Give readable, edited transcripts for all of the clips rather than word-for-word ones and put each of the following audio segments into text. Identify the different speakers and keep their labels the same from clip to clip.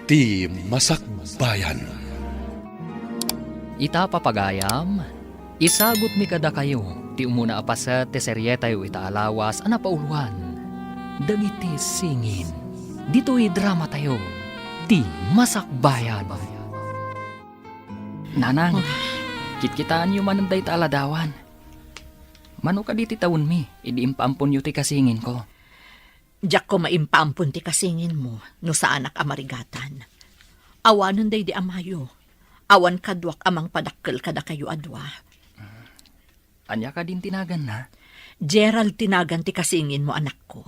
Speaker 1: Ti Masakbayan.
Speaker 2: Ita papagayam, isagot mi kada kayo, ti umuna apasa ti serye tayo itaalawas anapauluan. Dagiti singin, dito'y drama tayo, ti Masakbayan. Nanang, kitkitaan yu mananday ta aladawan. Mano ka di ti taon mi, idi impampon yu ti kasingin ko.
Speaker 3: Diyak ko maimpampun ti kasingin mo, no sa anak amarigatan. Awanon day di amayo. Awan kadwak amang padakkel kada kayo adwa.
Speaker 2: Anya ka din tinagan na?
Speaker 3: Gerald tinagan ti kasingin mo anak ko.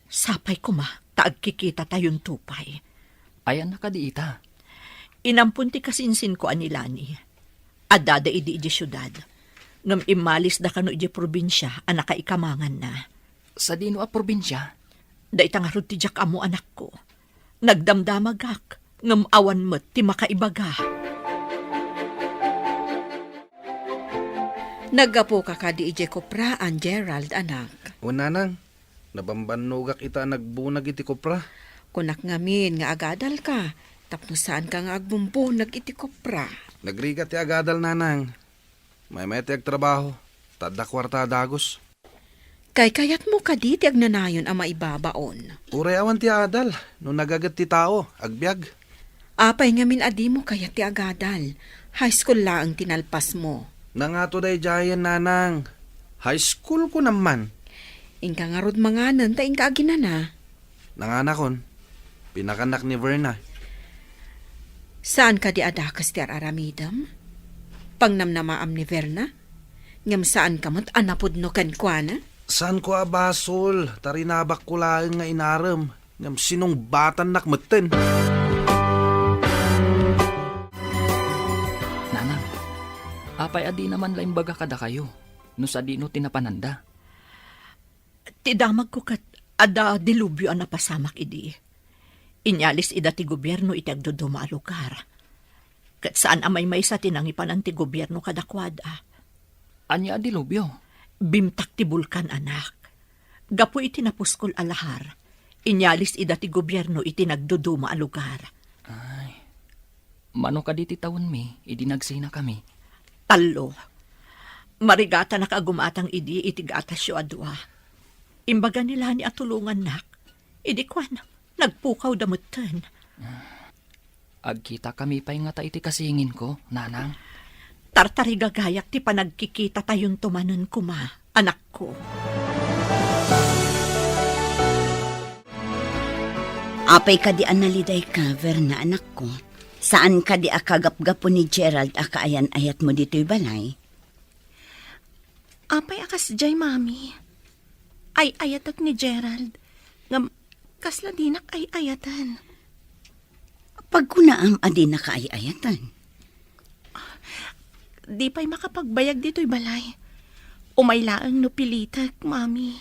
Speaker 3: Sapay ko ma, taag kikita tayon tupay.
Speaker 2: Ayan na ka di ita.
Speaker 3: Inampun ti kasinsin ko anilani. Adada idi syudad. Ngam imalis da kano iji probinsya, anak ikamangan na.
Speaker 2: Sa dino a probinsya?
Speaker 3: Da itang arod ti jak amo anak ko. Nagdamdamagak, ngam awan mo't ti makaibaga.
Speaker 4: Naggapo ka ka di ije kopraan, Gerald, anak.
Speaker 5: Una nang, nabambanugak ita nagbunag iti kopra.
Speaker 4: Kunak ngamin nga agadal ka, tapno saan ka nga agbumpo iti kopra.
Speaker 5: Nagrigat ti agadal nanang. May ti agtrabaho, tada kwarta dagos.
Speaker 4: Kay kayat mo ka di ti agnanayon ang maibabaon.
Speaker 5: Uray awan ti adal, no nagagat ti tao, agbyag.
Speaker 4: Apay ngamin adi mo kayat ti agadal. High school lang tinalpas mo.
Speaker 5: Nangato day jayan nanang. High school ko naman.
Speaker 4: Ingka nga rod manganan, ta ingka aginana.
Speaker 5: Nanganakon, pinakanak ni Verna.
Speaker 4: Saan ka di adakas ti aramidam? Pangnamnamaam ni Verna? Ngam saan ka mo't anapod no kankwana?
Speaker 5: Saan ko abasol, tarinabak ko lang nga inaram. Ngam sinong batan nakmeten.
Speaker 2: Nanang, apay adi naman laing baga kada kayo, no sa di no tinapananda.
Speaker 3: Ti damag ko kat ada dilubyo ang napasamak idi. Inyalis ida ti gobyerno iti agdoduma a lugar. Kat saan amay may sa tinangipan ang ti gobyerno kadakwada.
Speaker 2: Anya adi lubyo?
Speaker 3: Bimtak ti bulkan anak. Gapo iti napuskol alahar. Inyalis ida ti gobyerno iti nagdoduma a lugar.
Speaker 2: Ay, mano ka di ti taon mi, idi nagsina kami.
Speaker 3: Talo. Marigata nakagumatang idi itigatas yo adwa. Imbaga nila ni atulungan nak. Idi kwan, nagpukaw damutan.
Speaker 2: Agkita kami pa'y nga ta iti kasingin ko, nanang.
Speaker 3: Tartarigagayak ti panagkikita tayon tumanon kuma, anak ko.
Speaker 6: Apay ka di analiday ka, Verna, anak ko. Saan ka di akagap-gapo ni Gerald akaayan-ayat mo dito'y balay?
Speaker 7: Apay akas jay, mami. Ay ayatak ni Gerald. Ngam, kasla dinak ay ayatan.
Speaker 6: Pagkunaam adi na kaay-ayatan.
Speaker 7: Di pa'y makapagbayag dito'y balay. Umaylaang no pilitak, mami.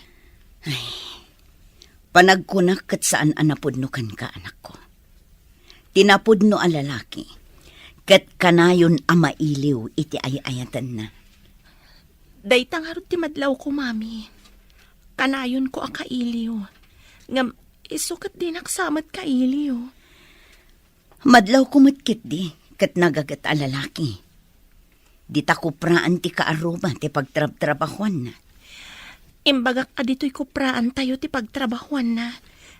Speaker 6: Panagkunak kat saan anapudnukan ka, anak ko. Tinapudno ang lalaki. Kat kanayon amailiw iti ay-ayatan na.
Speaker 7: Daytang harot ti madlaw ko, mami. Kanayon ko akailiw. Ngam, isukat din aksamat kailiw.
Speaker 6: Madlaw kumatkit di, kat nagagat ang lalaki. Di takupraan ti kaaruba ti pagtrab-trabahuan na.
Speaker 7: Imbagak ka dito'y kupraan tayo ti pagtrabahuan na.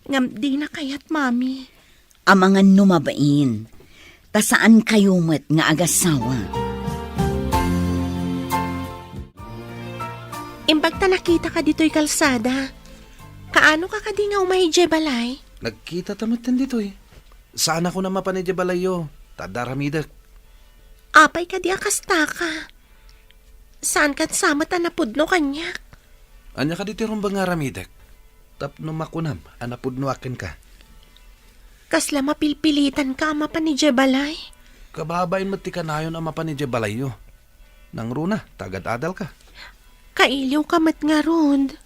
Speaker 7: Ngam di na kayat, mami.
Speaker 6: Amangan numabain, ta saan kayo met nga agasawa.
Speaker 7: Imbag ta nakita ka dito'y kalsada. Kaano ka kadi nga umahidje balay?
Speaker 5: Nagkita tamutan dito eh. Saan ako na mapanidya balayo? Tadaramidak.
Speaker 7: Apay ka di akasta ka. Saan ka sama ta napudno kanyak?
Speaker 5: Anya ka dito rin ba nga ramidak? Tapno makunam, anapudno akin ka.
Speaker 7: Kasla mapilpilitan ka mapanidje balay?
Speaker 5: Kababain mo ti kanayon ang mapanidya balayo. Nang runa, tagad-adal ka.
Speaker 7: Kailiw ka mat nga rod.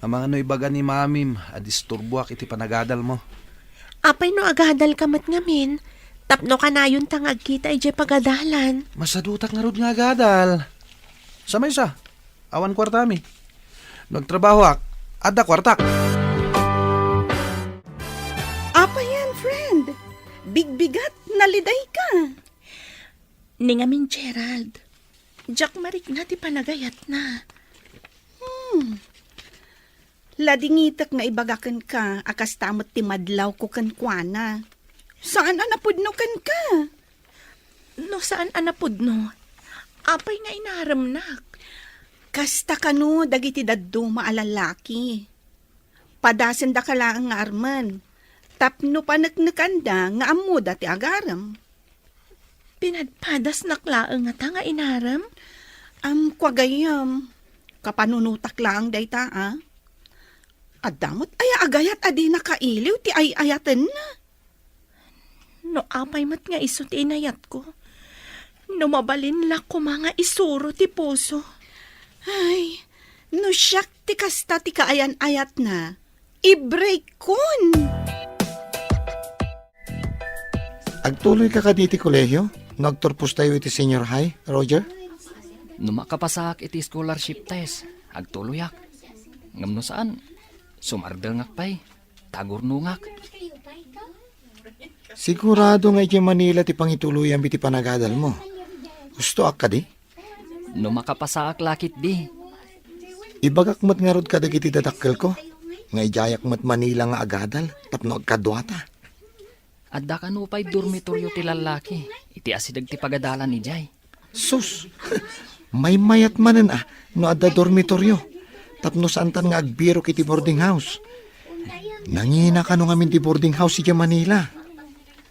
Speaker 5: Ang mga noibaga ni mamim, adisturbuak iti panagadal mo.
Speaker 7: Apay no agadal ka mat ngamin. Tapno ka na yun tangag kita ije pagadalan.
Speaker 5: Masadutak nga rod nga agadal. Samay sa, awan kwartami. Nagtrabaho ak, ada kwartak.
Speaker 4: Apa yan, friend? Bigbigat, naliday ka.
Speaker 7: Ningamin Gerald. Jack marik na ti panagayat na.
Speaker 4: Ladingitak nga ibagakan ka, akas tamot ti madlaw ko kankwana. Saan anapudno ka?
Speaker 7: No saan anapod no? Apay nga inaramnak.
Speaker 4: Kasta kano, dagiti daddo maalalaki. Padasen da kalaang nga arman. Tapno panagnakanda nga amuda ti agaram.
Speaker 7: Pinadpadas naklaang nga inaram?
Speaker 4: Kwagayam. Kapanunutak lang dayta, ah. Adamot ay agayat adi nakailiw ti ay ayatan na.
Speaker 7: No apay mat nga iso ti inayat ko. No mabalin la ko mga isuro ti puso.
Speaker 4: Ay, no siyak ti kasta ti kaayan-ayat na. I-break kon.
Speaker 8: Agtuloy ka diti kolehyo? Nagturpos tayo iti senior high, Roger?
Speaker 2: Numakapasak iti scholarship test. Agtuluyak. Ngam no saan? Sumardengak pa'y. Tagurnungak.
Speaker 8: Sigurado nga iti Manila ti pangituluyan biti panagadal mo. Gusto ak ka di?
Speaker 2: Numakapasak lakit di.
Speaker 8: Ibagak mat nga rod ka dagiti dadakkel ko. Nga ijayak mat Manila nga agadal, tapno agkadwata.
Speaker 2: Adda ka no pa'y dormitoryo ti lalaki. Iti asidag ti pagadalan ni Jay.
Speaker 8: Sus! May mayat manen no adda dormitoryo. Tapno saan tan nga agbiro kiti boarding house. Nangina ka no ngamin ti boarding house iti Manila.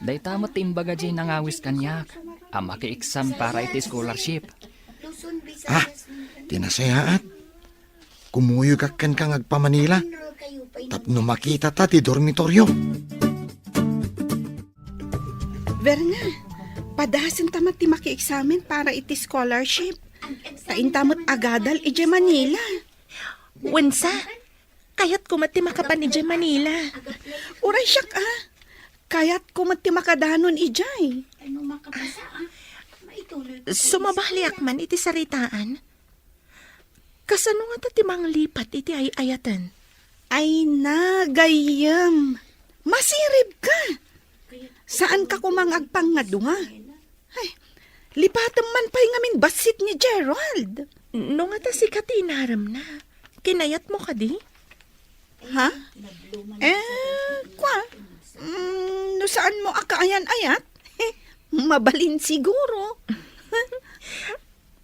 Speaker 2: Day tamat ti imbaga Jay nangawis kanyak. Ama ki exam para iti scholarship.
Speaker 8: Tinasayaat. Kumuyo kakkan kang agpa Manila. Tapno makita ta ti dormitoryo.
Speaker 4: Verna, padasan tamat ti maki-examen para iti scholarship. Tain tamot agadal iti Manila.
Speaker 7: Wensa, kayat ko mati makapan ni Manila.
Speaker 4: Uray siyak kayat ko mati makadanon ijay.
Speaker 7: Sumabahliak man iti saritaan. Kasano nga ti manglipat iti ay ayatan?
Speaker 4: Ay na, gayam. Masirib ka. Saan ka kumang agpangadunga? Ay, lipatan man pa'y ngamin basit ni Gerald.
Speaker 7: No nga ta si Katinaram na. Kinayat mo ka di?
Speaker 4: Ha? No saan mo akaayan-ayat? Mabalin siguro.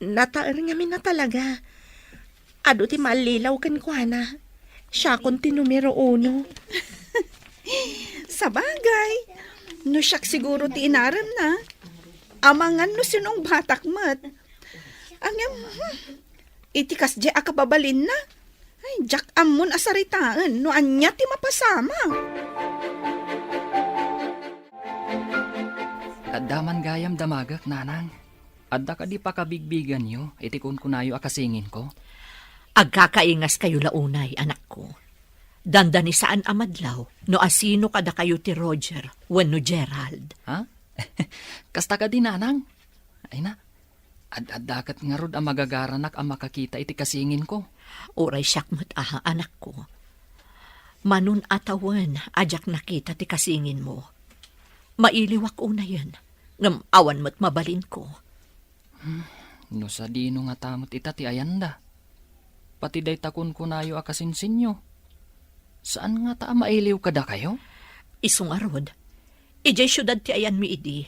Speaker 7: Nataar ngamin na talaga. Ado ti malilaw kan kwa na. Siya kon ti numero 1.
Speaker 4: Sa bagay, no siyak siguro ti inaram na. Amangan no sinong batak mat. Itikas di akababalin na. Ay, jak amon asaritaan, no anya ti mapasama.
Speaker 2: Addaman gayam damagak, nanang. Adda ka di pa kabigbigan nyo, iti kun kunayo akasingin ko.
Speaker 3: Agkakaingas kayo launay, anak ko. Dandani saan amadlaw, no asino kada kayo ti Roger, wenno Gerald.
Speaker 2: Ha? Kasta ka di, nanang. Ay na, ad-adakat nga rod ang magagaranak ang makakita iti kasingin ko.
Speaker 3: Oray siyakmat anak ko. Manun atawan, ajak nakita ti kasingin mo. Mailiwak una yan, ngam awan mo't mabalin ko.
Speaker 2: No sa dino nga tamot ita ti ayanda. Pati day takon kunayo akasinsinyo. Saan nga ta mailiw kada kayo?
Speaker 3: Isungarod, ijay syudad ti ayan mi idi.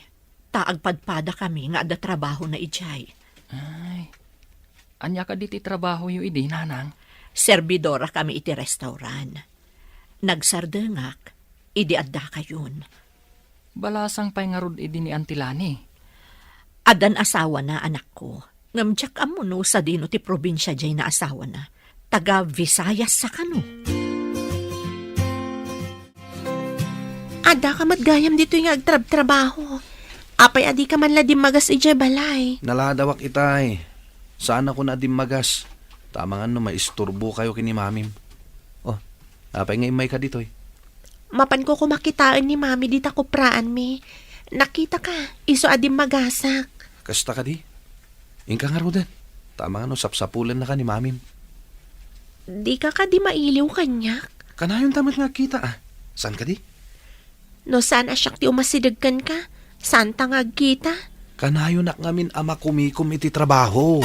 Speaker 3: Taagpadpada kami nga ada trabaho na ijay.
Speaker 2: Ay, anya ka diti trabaho yu idi, nanang?
Speaker 3: Servidora kami iti restaurant. Nagsardengak, idi adda kayon.
Speaker 2: Balasang pay nga rod idi ni Antilani.
Speaker 3: Adan asawa na anak ko. Ngamtsak amuno sa dino ti probinsya jay na asawa na. Taga Visayas sa kano.
Speaker 7: Ada ka matgayam dito yung agtrab-trabaho. Apay adi ka man ladim magas ije balay.
Speaker 5: Naladawak itay. Saan ako na magas? Tamang maisturbo kayo kini mamim. Oh, apay nga imay ka dito eh.
Speaker 7: Mapan ko kumakitaan ni mami dita kupraan mi. Nakita ka, iso adim magasak.
Speaker 5: Kasta ka di? Ingka nga rodan. Tamang sapsapulan na ka ni mamim.
Speaker 7: Di ka di mailiw kanyak.
Speaker 5: Kanayon tamat nga kita Saan ka di?
Speaker 7: No saan asyak ti umasidagkan ka? Saan tangag kita?
Speaker 5: Kanayo nak ngamin ama kumikom iti trabaho.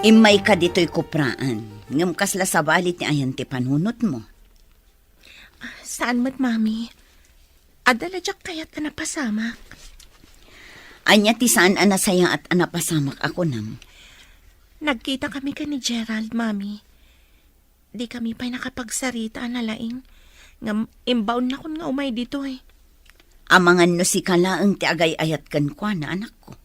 Speaker 6: Imay ka dito'y kupraan. Ngam kasla sa balit ni ayan ti panunot mo.
Speaker 7: Saan mat, mami? Adaladyak kayat na napasamak.
Speaker 6: Anya ti saan anasaya at anapasamak ako nam.
Speaker 7: Nagkita kami ka ni Gerald, mami. Di kami pa'y nakapagsarita na laing. Ngam imbaon na kun nga umay dito eh.
Speaker 6: Amangan no si kalaang ti agay ayat kan kwa na anak ko.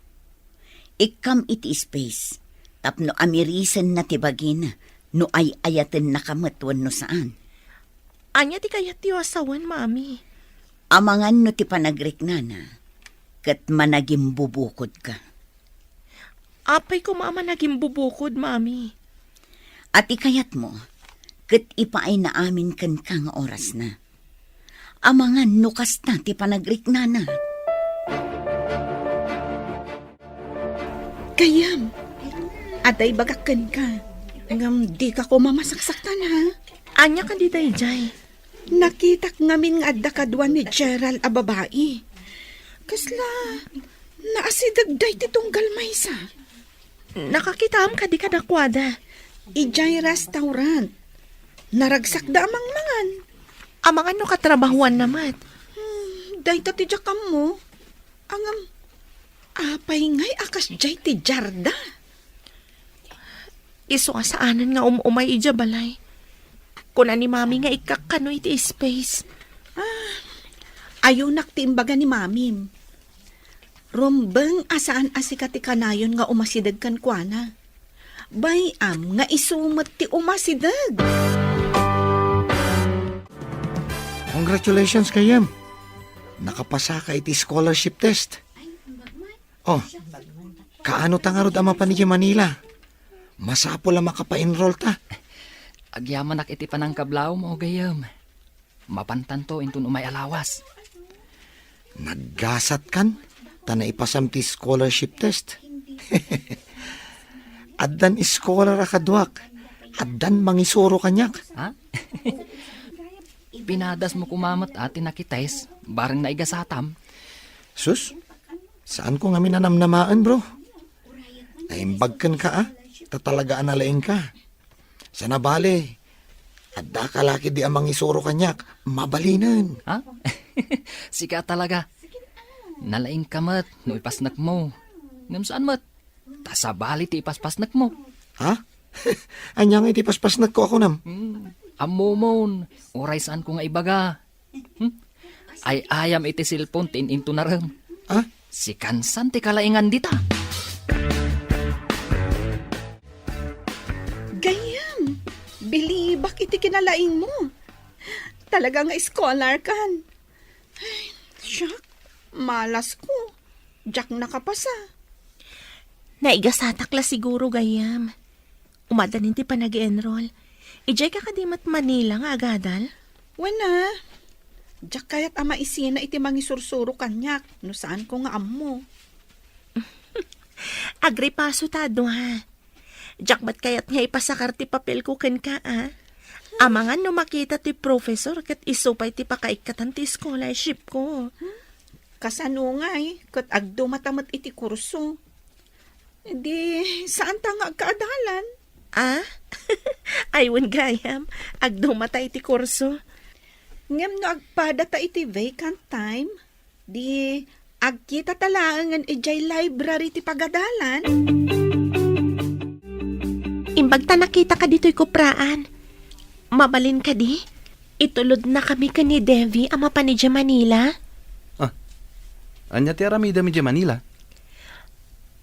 Speaker 6: Ikam iti space. Tapno amirisan na ti bagina. No ay ayaten na kamatwan no saan.
Speaker 7: Anya ti kayat ti asawan, mami.
Speaker 6: Amangan no ti panagrik na kat managim bubukod ka.
Speaker 7: Apay ko mama naging bubukod, mami.
Speaker 6: At ikayat mo, kat ipaay na amin kan kang oras na. Amangan nukas na ti panagrik na.
Speaker 4: Gayam, aday bagakan ka. Ngam di ka ko mamasaksaktan ha.
Speaker 7: Anya ka di dayjay.
Speaker 4: Nakitak ngamin nga adda kadwa ni Gerald a babae. Kasla, naasidagday ti tunggal maysa.
Speaker 7: Nakakitaam ka di kadakwada.
Speaker 4: Ijay restaurant. Naragsak da amang mangan.
Speaker 7: Amangan no katrabahuan namat.
Speaker 4: Day ti jakam mo. Angam, apay ngay akas jay ti jarda.
Speaker 7: Iso asaanan nga umay ija balay. Kuna ni mami nga ikakano iti space.
Speaker 4: Ayaw naktimbaga ni mamim. Rumbeng asaan asika ti kanayon nga umasidag kan kuana. Bayam nga isumat ti umasidag.
Speaker 8: Congratulations kayam. Nakapasa ka iti scholarship test. Oh, kaano tangarod ama pa ni Manila? Masapol ang makapa-enroll ta.
Speaker 2: Agyaman nak iti panang kablaw mo, gayam. Mapantan to intun umay alawas.
Speaker 8: Naggasat kan? Ta na ipasam ti scholarship test. Addan scholar akadwak. Addan mangisuro kanyak.
Speaker 2: Ha? Pinadas mo kumamat at tinakitais, barang naigasatam.
Speaker 8: Sus, saan ko nga minanamnamaan bro? Naimbagkan ka ah. Tatalagaan na laing ka. Sa nabali, adda ka laki di amang isuro kanyak, mabalinan.
Speaker 2: Ha? Sika talaga. Nalaing kamat, no ipasnak mo. Ngam saan mat? Tasabali ti ipaspasnak mo.
Speaker 8: Ha? Anya nga itipaspasnak ko ako nam.
Speaker 2: Amomon, oray saan ko nga ibaga. Ay ayam iti silpon tin into naram.
Speaker 8: Ha?
Speaker 2: Si kansan ti kalaingan dita.
Speaker 4: Gayam, bilibak iti kinalaing mo. Talaga nga scholar kan. Ay, syak, malas ko. Jack nakapasa.
Speaker 7: Naigasatak la siguro, gayam. Umadanin ti pa nag-enroll. Ijay ka kadimat Manila nga agadal?
Speaker 4: Wala. Jack kayat ama isina iti mangisursuro kanyak. No saan ko nga amo.
Speaker 7: Agripaso tado ha. Jack ba't kayat nga ipasakar ti papel ko ken ka ah? Amangan no makita ti professor kat isupay ti pakaikatan ti scholarship ko.
Speaker 4: Kasano nga kat agdo matamat iti kurso. Di, saan ta nga agkaadalan?
Speaker 7: Ah? Aywan gayam, agdo matay ti kurso.
Speaker 4: Ngem no agpada ta iti vacant time. Di, agkita talangan ijay library ti pagadalan.
Speaker 7: Imbag ta nakita ka dito'y kupraan. Mabalin ka di? Itulod na kami ka ni Devi ama pa ni Manila.
Speaker 5: Anya ti aramida mi Manila.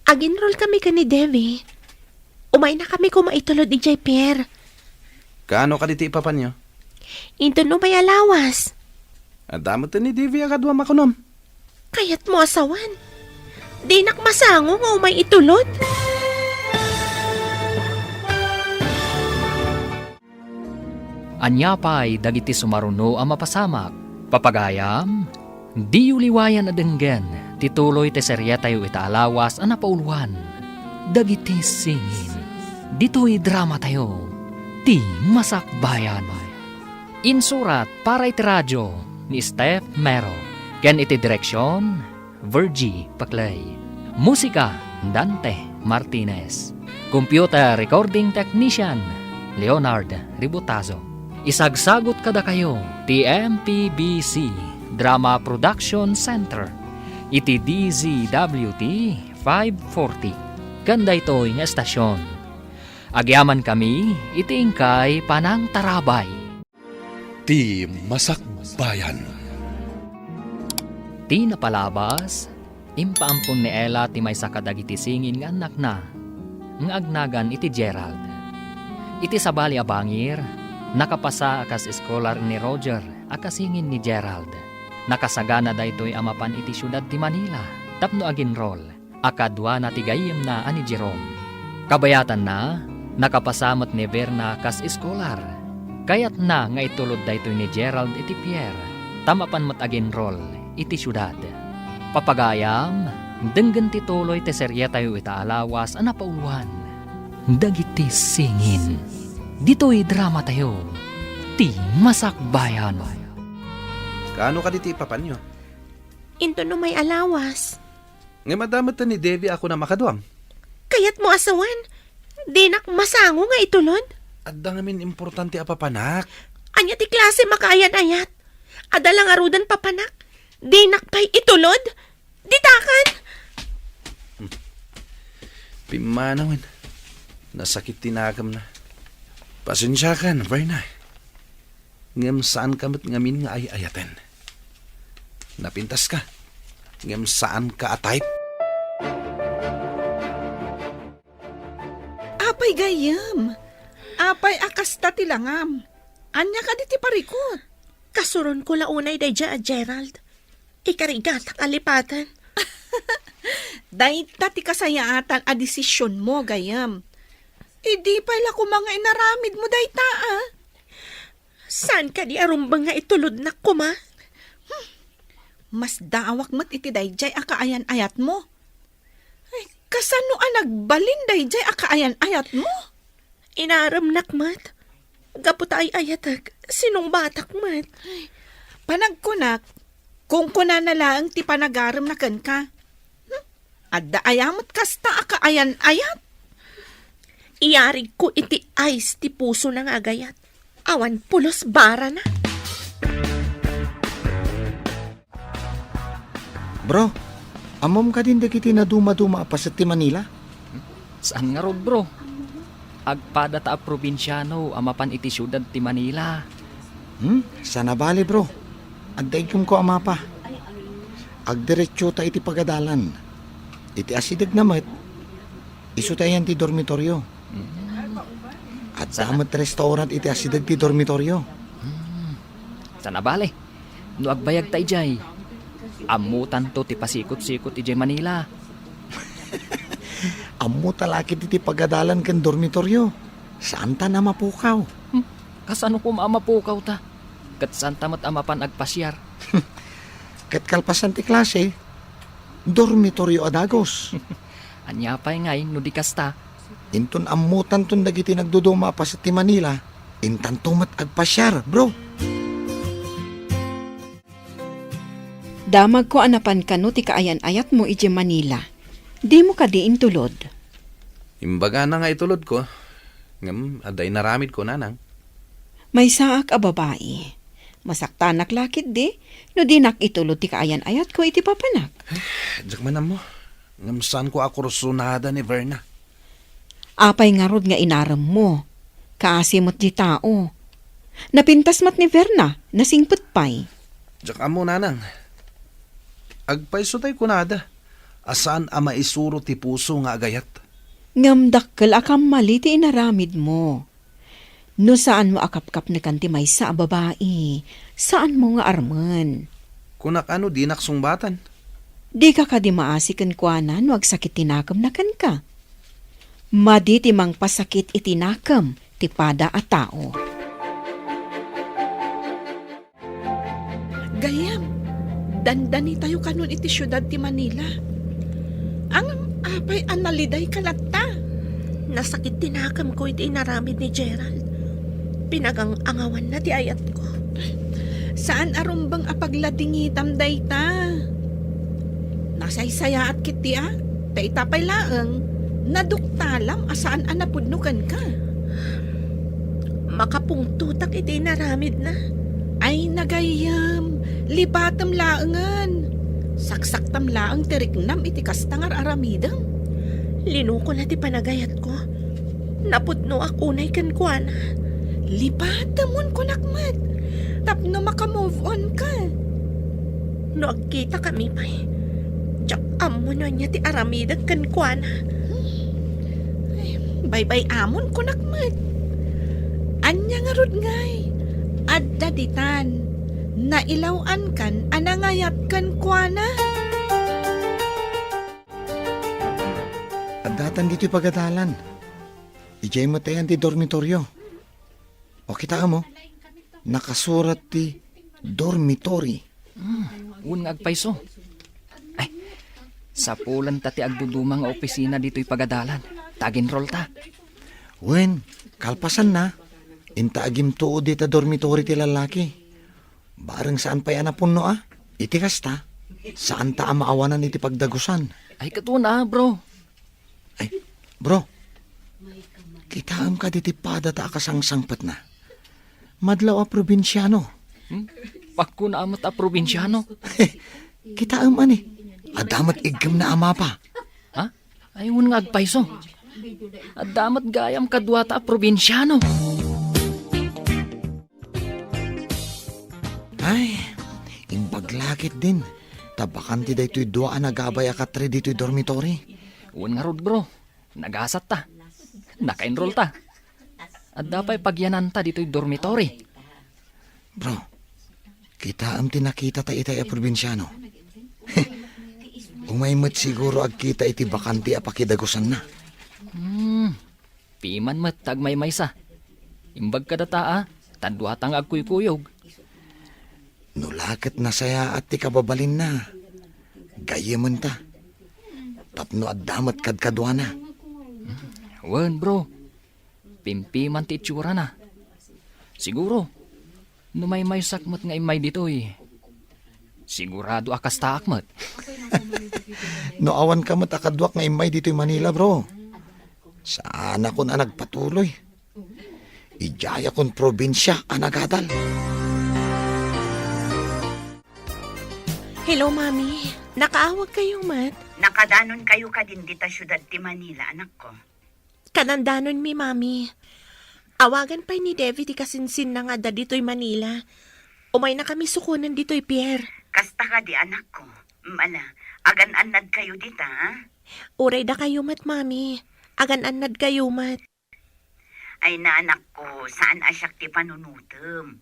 Speaker 7: Aginroll kami ka ni Devi. Umay na kami kumaitulod ijay Pierre.
Speaker 5: Kaano ka diti ipapan nyo?
Speaker 7: Into no may alawas.
Speaker 5: At damot ni Divi akadwa makunom.
Speaker 7: Kayat mo asawan. Di nakmasango nga umay itulod.
Speaker 2: Anya pa'y dagiti sumaruno ang mapasamak. Papagayam, di uliwayan na denggen, tituloy te serya tayo itaalawas ang napauluan. Dagiti singin, dito'y drama tayo, ti Masakbayan. Insurat para iti radyo ni Steph Mero. Ken iti direksyon, Virgie Paclay. Musika, Dante Martinez. Computer Recording Technician, Leonard Ributazo. Isagsagot kada kayo, TMPBC Drama Production Center. Iti DZWT 540. Kanda ito'y nga estasyon. Agyaman kami, iti ingkay Panang Tarabay.
Speaker 1: Ti Masakbayan.
Speaker 2: Ti napalabas, impaampon ni Ella ti may sakadagiti singin nga anak na, ng agnagan iti Gerald. Iti sabali abangir, nakapasa akas eskolar ni Roger, akasingin ni Gerald. Nakasagana da ito'y amapan iti syudad ti Manila, tapno aginrol, akadwa na ti gayem na ani Jerome. Kabayatan na, nakapasamot ni Verna kas eskolar, kayat na nga itulod da ito'y ni Gerald iti Pierre, tamapan mat aginrol, iti syudad. Papagayam, denggan ti tuloy ti serye tayo itaalawas ana pauluan. Dagiti singin. Dito'y drama tayo. Ti Masakbayan.
Speaker 5: Kaano ka diti ipapan nyo?
Speaker 7: Into no may alawas.
Speaker 5: Nga madamot ta ni Devi ako na makaduang.
Speaker 7: Kayat mo asawan. Di nak masango nga itulod.
Speaker 5: Adda ngamin importante apapanak.
Speaker 7: Anya ti klase makaayan-ayat. Adalang arudan papanak. Di nakpay itulod. Ditakan.
Speaker 5: Pimanawan. Nasakit tinagam na. Pasensya ka na, Verna. Ngam saan kamot ngamin nga ay-ayaten. Napintas ka. Ngam saan ka atayp.
Speaker 4: Apay gayam. Apay akas ta tilangam. Anya ka di ti parikot.
Speaker 7: Kasuron ko launay day Gerald. Ikarigat ang alipatan.
Speaker 4: Dahil ti kasayaatan a desisyon mo, gayam. Idi pala ko mga inaramid mo, dayta, ah.
Speaker 7: Saan ka di arumbang nga itulod na kuma?
Speaker 4: Mas daawak mat iti dayjay a kaayan-ayat mo. Ay, kasano a nagbalin dayjay a kaayan-ayat mo?
Speaker 7: Inaram nakmat. Gaputa ay ayatag. Sinong batak mat?
Speaker 4: Panagkunak, kung kuna na lang ti panagaram na kan ka. Adda ayamot kasta a kaayan-ayat.
Speaker 7: Iyarig ko iti ice ti puso ng agayat. Awan pulos bara na.
Speaker 8: Bro, amom ka din dagiti na duma-duma pa sa ti Manila?
Speaker 2: Saan nga rod bro? Agpada ta a probinsyano, amapan iti syudad ti Manila.
Speaker 8: Sana bali bro. Agdaigom ko ama pa. Agdiretso ta iti pagadalan. Iti asidag namat. Isu tayan ti dormitoryo. At damat restaurant iti asidag ti dormitoryo.
Speaker 2: Sana bale, no agbayag tayo jay. Amutan to ti pasikot-sikot iti Manila.
Speaker 8: Amo talakit iti pagadalan ken dormitoryo. Saan ta na mapukaw?
Speaker 2: Kasano ko maamapukaw ta? Kat saan tamat amapan agpasyar?
Speaker 8: Kat kalpasan ti klase, dormitoryo adagos.
Speaker 2: Anya pa'y ngay, no di kasta.
Speaker 8: Inton amutan ton dagiti nagduduma pa sa ti Manila, intan tumat agpasyar, bro.
Speaker 4: Damag ko anapan kano ti kaayan-ayat mo iti Manila. Di mo ka diin tulod.
Speaker 5: Imbaga na nga itulod ko. Ngam, aday naramid ko nanang.
Speaker 4: May saak a babae. Masaktanak lakit di, no di nak itulod ti kaayan-ayat ko iti papanak.
Speaker 5: Diyak man mo. Ngam saan ko ako rusunada ni Verna.
Speaker 4: Apay nga rod nga inaram mo. Kaasimot di tao. Napintas mat ni Verna, nasingput pay.
Speaker 5: Diyak amo nanang. Agpaiso tayo kunada. Asaan ama isuro ti puso nga agayat.
Speaker 4: Ngamdakkel akam mali ti inaramid mo. No saan mo akapkap na kanti may sa babae? Saan mo nga arman?
Speaker 5: Kunak ano di naksungbatan.
Speaker 4: Di ka di maasikan kuanan wag sakit tinakam na kan ka. Madi ti mang pasakit itinakam ti pada a tao. Gayam, dandani tayo kanon iti syudad ti Manila. Ang apay analiday kalatta.
Speaker 7: Nasakit tinakam ko iti inaramid ni Gerald. Pinagang angawan na ti ayat ko.
Speaker 4: Saan arumbang apagladingitam dayta? Nasaysaya at kiti ta itapay laeng, naduktalam asaan anapudnukan ka.
Speaker 7: Makapungtutak iti naramid na.
Speaker 4: Ay nagayam, libatam laengan. Saksaktam laeng tiriknam iti kastangar aramidang.
Speaker 7: Linuko na ti panagayat ko. Napudno akunay kan kuana.
Speaker 4: Libatamon ko nakmat. Tapno makamove on ka.
Speaker 7: No agkita kami pa'y. Tsak amo na niya ti aramidag kan kuana.
Speaker 4: Bye-bye amon ko nakmat. Anya nga rod ngay. Adda ditan. Nailawan kan anangayat kan kuana.
Speaker 8: At datan dito'y pagadalan. Ijay mo tayan ti dormitoryo. O kita mo, nakasurat ti dormitory.
Speaker 2: Un nga agpayso. Ay, sa pulan ta ti agdudumang nga opisina dito'y pagadalan. Tag-enroll ta.
Speaker 8: Wen, kalpasan na. Inta agim tuod di ta dormitory ti lalaki. Bareng saan pa yan apuno Iti kasta. Saan ta maawanan iti pagdagusan.
Speaker 2: Ay, katuna, bro.
Speaker 8: Ay, bro. Kitaam ka diti pada ta akasangsangpat na. Madlaw a probinsyano.
Speaker 2: Pakko na amat a probinsyano.
Speaker 8: Kitaam ani. Adamat igam na ama pa.
Speaker 2: Ha? Ayun nga agpayso. At damat gayam kadwa ta a probinsyano.
Speaker 8: Ay, imbaglakit din. Tabakan ti daytoy dua nagabay akatre dito'y dormitory.
Speaker 2: Un nga rod, bro. Nagasat ta. Naka-enroll ta. At dapay pagyanan ta dito'y dormitory.
Speaker 8: Bro, kita am tinakita ta itay a probinsyano. Umaymat siguro agkita iti bakanti a pakidagusan na.
Speaker 2: Piman mat tagmay maysa. Imbag kadata tadwatang agkuykuyog.
Speaker 8: Nulakat na saya at ti kababalin na. Gayaman ta. Tapno at damat kadkadwa na.
Speaker 2: Wen, bro. Pimpiman ti itsura na. Siguro, numay sakmat nga imay dito'y. Sigurado akas taakmat.
Speaker 8: No awan ka matakadwak nga imay dito'y Manila, bro. Saan ako na nagpatuloy? Ijaya kon probinsya anagadal.
Speaker 7: Hello, Mami. Nakaawag kayo, Mat.
Speaker 6: Nakadanon kayo ka din dita syudad ti Manila, anak ko.
Speaker 7: Kanandanon mi, Mami. Awagan pa ni Devi ti kasinsin na nga da dito'y Manila. Umay na kami sukunan dito'y Pierre.
Speaker 6: Kasta ka di, anak ko. Ala, agan-anad kayo dita, ha?
Speaker 7: Uray da kayo, Mat, Mami. Agan-anad kayo, Mat.
Speaker 6: Ay na, anak ko, saan asyak ti panunutem?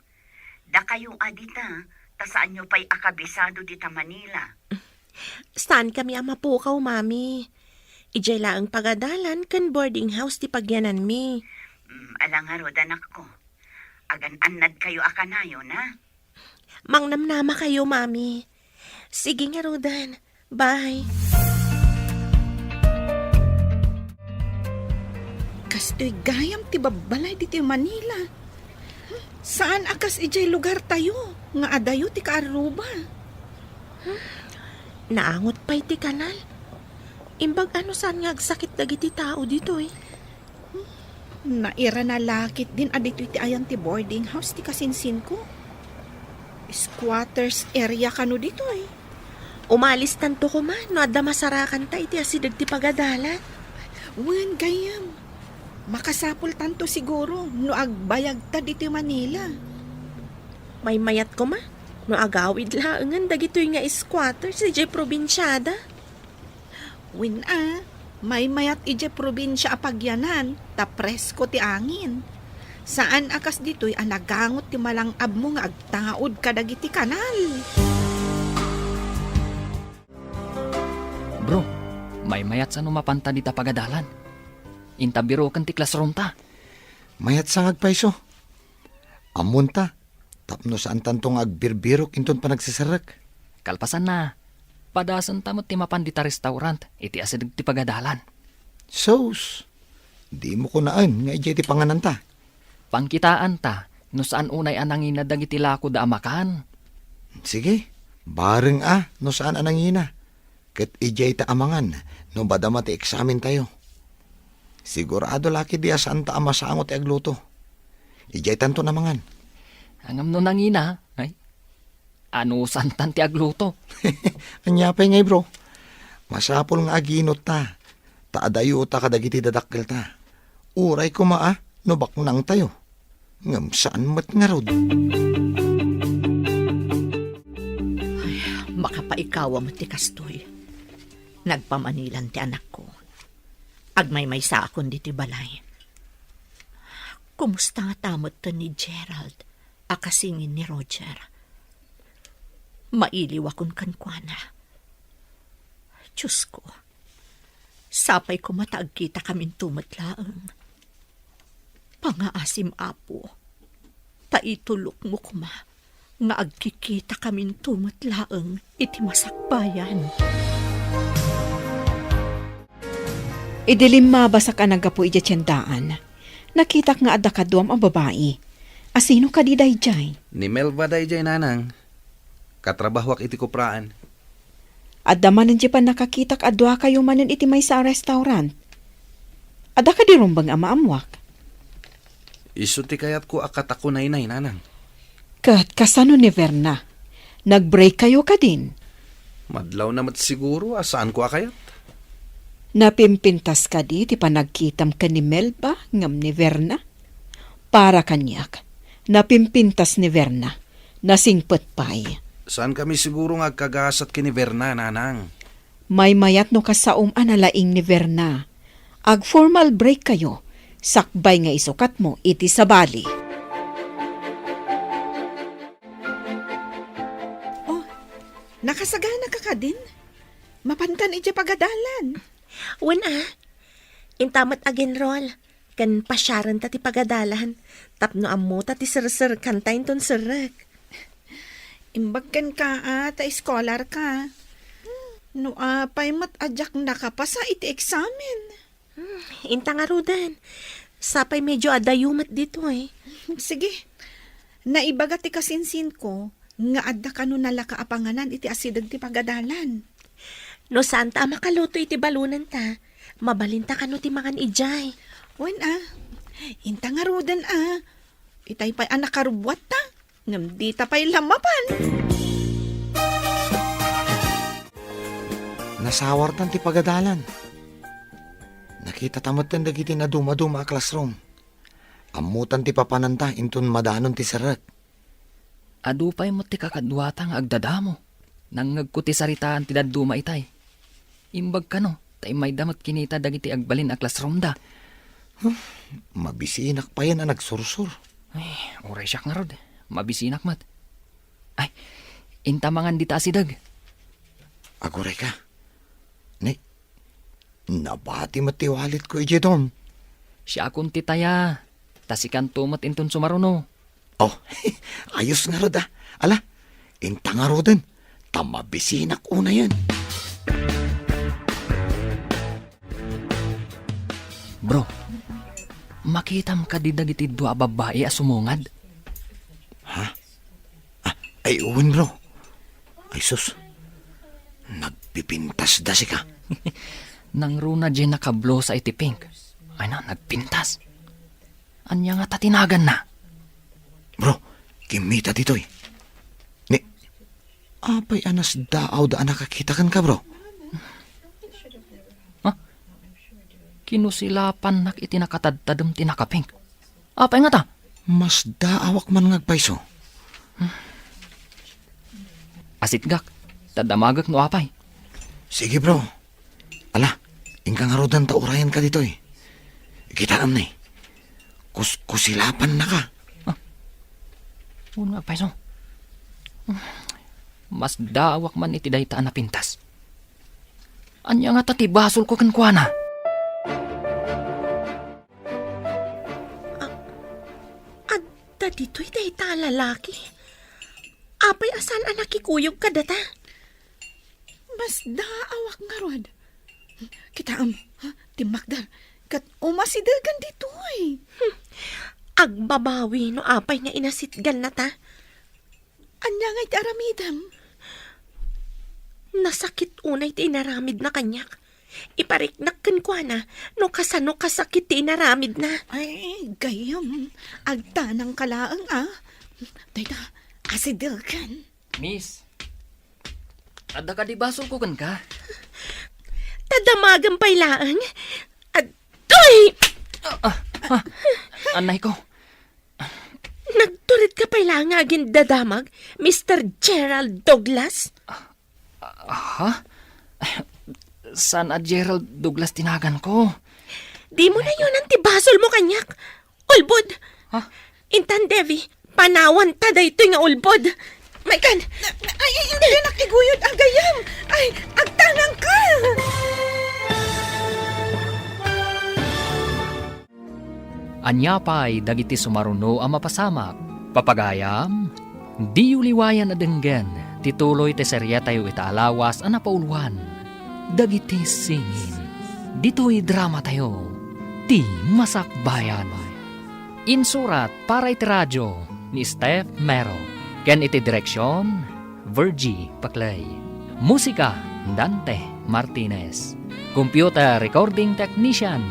Speaker 6: Da kayo adita, ta saan nyo pa'y akabisado dita Manila?
Speaker 7: Saan kami ang mapukaw, Mami? Ijay laang pagadalan kan boarding house ti pagyanan mi.
Speaker 6: Alang nga rod, anak ko. Agan-anad kayo akanayo, na?
Speaker 7: Mangnamnama kayo, Mami. Sige nga, Rodan. Bye.
Speaker 4: Kastoy gayam ti babalay diti Manila. Saan akas ijay lugar tayo? Nga adayo ti Kaaruba.
Speaker 7: Naangot pa'y ti kanal. Imbag ano saan nga agsakit dagiti tao dito eh.
Speaker 4: Naira na lakit din adito ti ayan ti boarding house ti kasinsin ko. Squatters area kano dito eh.
Speaker 7: Umalis tanto ko man, no adda masarakan ta iti asidag ti pagadalat.
Speaker 4: Wen gayam. Makasapol tanto siguro no agbayag ta dito Manila.
Speaker 7: May mayat ko ma, no agawid laangan dagitoy nga squatters di jay probinsyada.
Speaker 4: Wen may mayat ije probinsya apagyanan, ta presko ti angin. Saan akas dito'y anagangot ti malangab mo nga agtaod kadagiti kanal.
Speaker 2: Bro, may mayat sa numapanta dita pagadalan. Intabiro kan ti classroom ta.
Speaker 8: Mayat sang agpayso. Amun ta. Tapno saan tantong agbirbirok inton pa nagsisarak.
Speaker 2: Kalpasan na. Padasan tamot ti mapan dita restaurant. Iti asidag ti pagadalan.
Speaker 8: Sos, di mo ko naan nga ijay ti panganan ta.
Speaker 2: Pangkitaan ta, no saan unay anangin na dagiti lako da amakan.
Speaker 8: Sige, bareng no saan anangina. Ket ijay ta amangan, no badama ti eksamen tayo. Sigurado laki di saan ta amasangot ti agluto. Ijay tanto namangan.
Speaker 2: Angam no nangina, ay, ano santan ti agluto?
Speaker 8: Anyapay ngay bro. Masapol nga aginot ta. Taadayo ta kadagiti dadakkel ta. Uray ko no baknang tayo. Ngam saan mat nga rod.
Speaker 3: Makapaikawa mo ti kastoy. Nagpamanilan ti anak ko. Agmay-may sa akon di ti balay. Kumusta nga tamot to ni Gerald, akasingin ni Roger? Mailiw akon kankwana. Diyos ko, sapay ko mataag kita kaming tumatlaang. Pangaasim apo, taitulok mo kuma, nga agkikita kaming tumatlaang iti masakbayan.
Speaker 4: Idilim mabasak ang nagapo iti tiyandaan. Nakitak nga adda kaduam ang babae. Asino ka di dayjay?
Speaker 5: Ni Melva dayjay nanang. Katrabahwak iti kupraan.
Speaker 4: Adda manan di pa nakakitak adwa kayo manan iti may sa restaurant. Adda ka di rumbang amaamwak.
Speaker 5: Isu ti kayat ko akatako nainay nanang.
Speaker 4: Kat kasano ni Verna? Nag-break kayo ka din.
Speaker 5: Madlaw namat siguro asaan ko akayat.
Speaker 4: Napimpintas ka di ti panagkitam ka ni Melba ngam ni Verna. Para kanyak, napimpintas ni Verna, nasingpet pay.
Speaker 5: Saan kami siguro nga kagasat kini Verna nanang?
Speaker 4: May mayat no kasaum analaing ni Verna. Ag formal break kayo, sakbay nga isukat mo iti sabali. Oh, nakasagana ka ka din? Mapantan iti pagadalan.
Speaker 7: Intamat again roll. Kan pasyaran ta ti pagadalan. Tapno ammo ta ti sir kantayin ton sirek.
Speaker 4: Imbag kan ka ta scholar ka. No pay mat adyak nakapasa iti examen.
Speaker 7: Inta nga rudan. Sapay medyo adayumat dito eh.
Speaker 4: Sige, naibaga ti kasinsin ko nga adda kanu nalaka apanganan iti asidag ti pagadalan.
Speaker 7: No saan ta makaluto iti balunan ta, mabalinta ka no ti mangan ijay.
Speaker 4: Wen inta nga rudan itay pa'y anak karubwat ta, ngam di ta pa'y lamapan.
Speaker 8: Nasawartan ti pagadalan. Nakita tamat tan dagiti na dumaduma a classroom. Amutan ti papananta inton madanon ti sarat.
Speaker 2: Adupay mo ti kakadwatang agdadamo. Nang ngagkuti saritaan ti daduma itay. Imbag ka no, tay may damat kinita dagiti agbalin a classroom da.
Speaker 8: Mabisinak pa yan na nagsursur.
Speaker 2: Ay, oray siyak nga rod. Mabisinak mat. Ay, intamangan di ta asidag.
Speaker 8: Aguray ka. Nabati matiwalit ko ije dom.
Speaker 2: Siya akong titaya. Tasikan tumat inton sumaruno.
Speaker 8: Oh, ayos nga rod Ala, inta nga rodan. Tamabisinak una yan.
Speaker 2: Bro, makitam ka di dagiti dua babae a sumungad.
Speaker 8: Ay, uwin bro. Ay sus, nagpipintas da si ka.
Speaker 2: Nang runa dyan nakablo sa iti pink. Ay na, nagpintas. Anya nga tatinagan na.
Speaker 8: Bro, kimita ditoy. Apay anas daaw da nakakita kan ka bro.
Speaker 2: Kinusilapan nak iti nakatadtadam ti nakapink. Apay nga ta?
Speaker 8: Mas daawak man ngagpayso.
Speaker 2: Asitgak, tadamagak no apay.
Speaker 8: Sige bro. Ala, ingkang harodan ta urayan ka dito Kitaan na Kusilapan na ka.
Speaker 2: Una apay so. Mas daawak man iti daytaan na pintas. Anya nga tatibasol ko kankwana.
Speaker 7: Adda dito'y dayta lalaki. Apay asan anak ikuyog ka data?
Speaker 4: Mas daawak nga rod. Kitaam, ti Magda, kat umasidagan dito
Speaker 7: agbabawi no apay nga inasitgan na ta.
Speaker 4: Anya nga iti aramidam.
Speaker 7: Nasakit unay ti inaramid na kanyak. Ipariknak ken kwa na no kasano kasakit ti inaramid na.
Speaker 4: Ay, gayam. Agtanang kalaang Dayta, asidil kan.
Speaker 2: Miss, adda ka di basol ko kan ka?
Speaker 7: Tadamagan pa'y laang. Adoy!
Speaker 2: Anay ko,
Speaker 7: Nagturit ka pa'y laang agin dadamag, Mr. Gerald Douglas?
Speaker 2: ha? San a Gerald Douglas tinagan ko?
Speaker 7: Di mo na yun ang tibasol mo kanyak. Ulbod!
Speaker 2: Ha?
Speaker 7: Intan, Devi, panawan ta da ito nga ulbod. May kan!
Speaker 4: Ay, hindi nakiguyod agayam. Ay, agtanang ka.
Speaker 2: Anya pa'y dagiti sumaruno ang mapasamak. Papagayam, di uliwayan na denggen, tituloy te serya tayo itaalawas ang napauluan. Dagiti singin, dito'y drama tayo, ti masakbayan. Insurat para iti radyo ni Steph Mero. Ken iti direksyon, Virgie Paclay. Musika, Dante Martinez. Computer recording technician,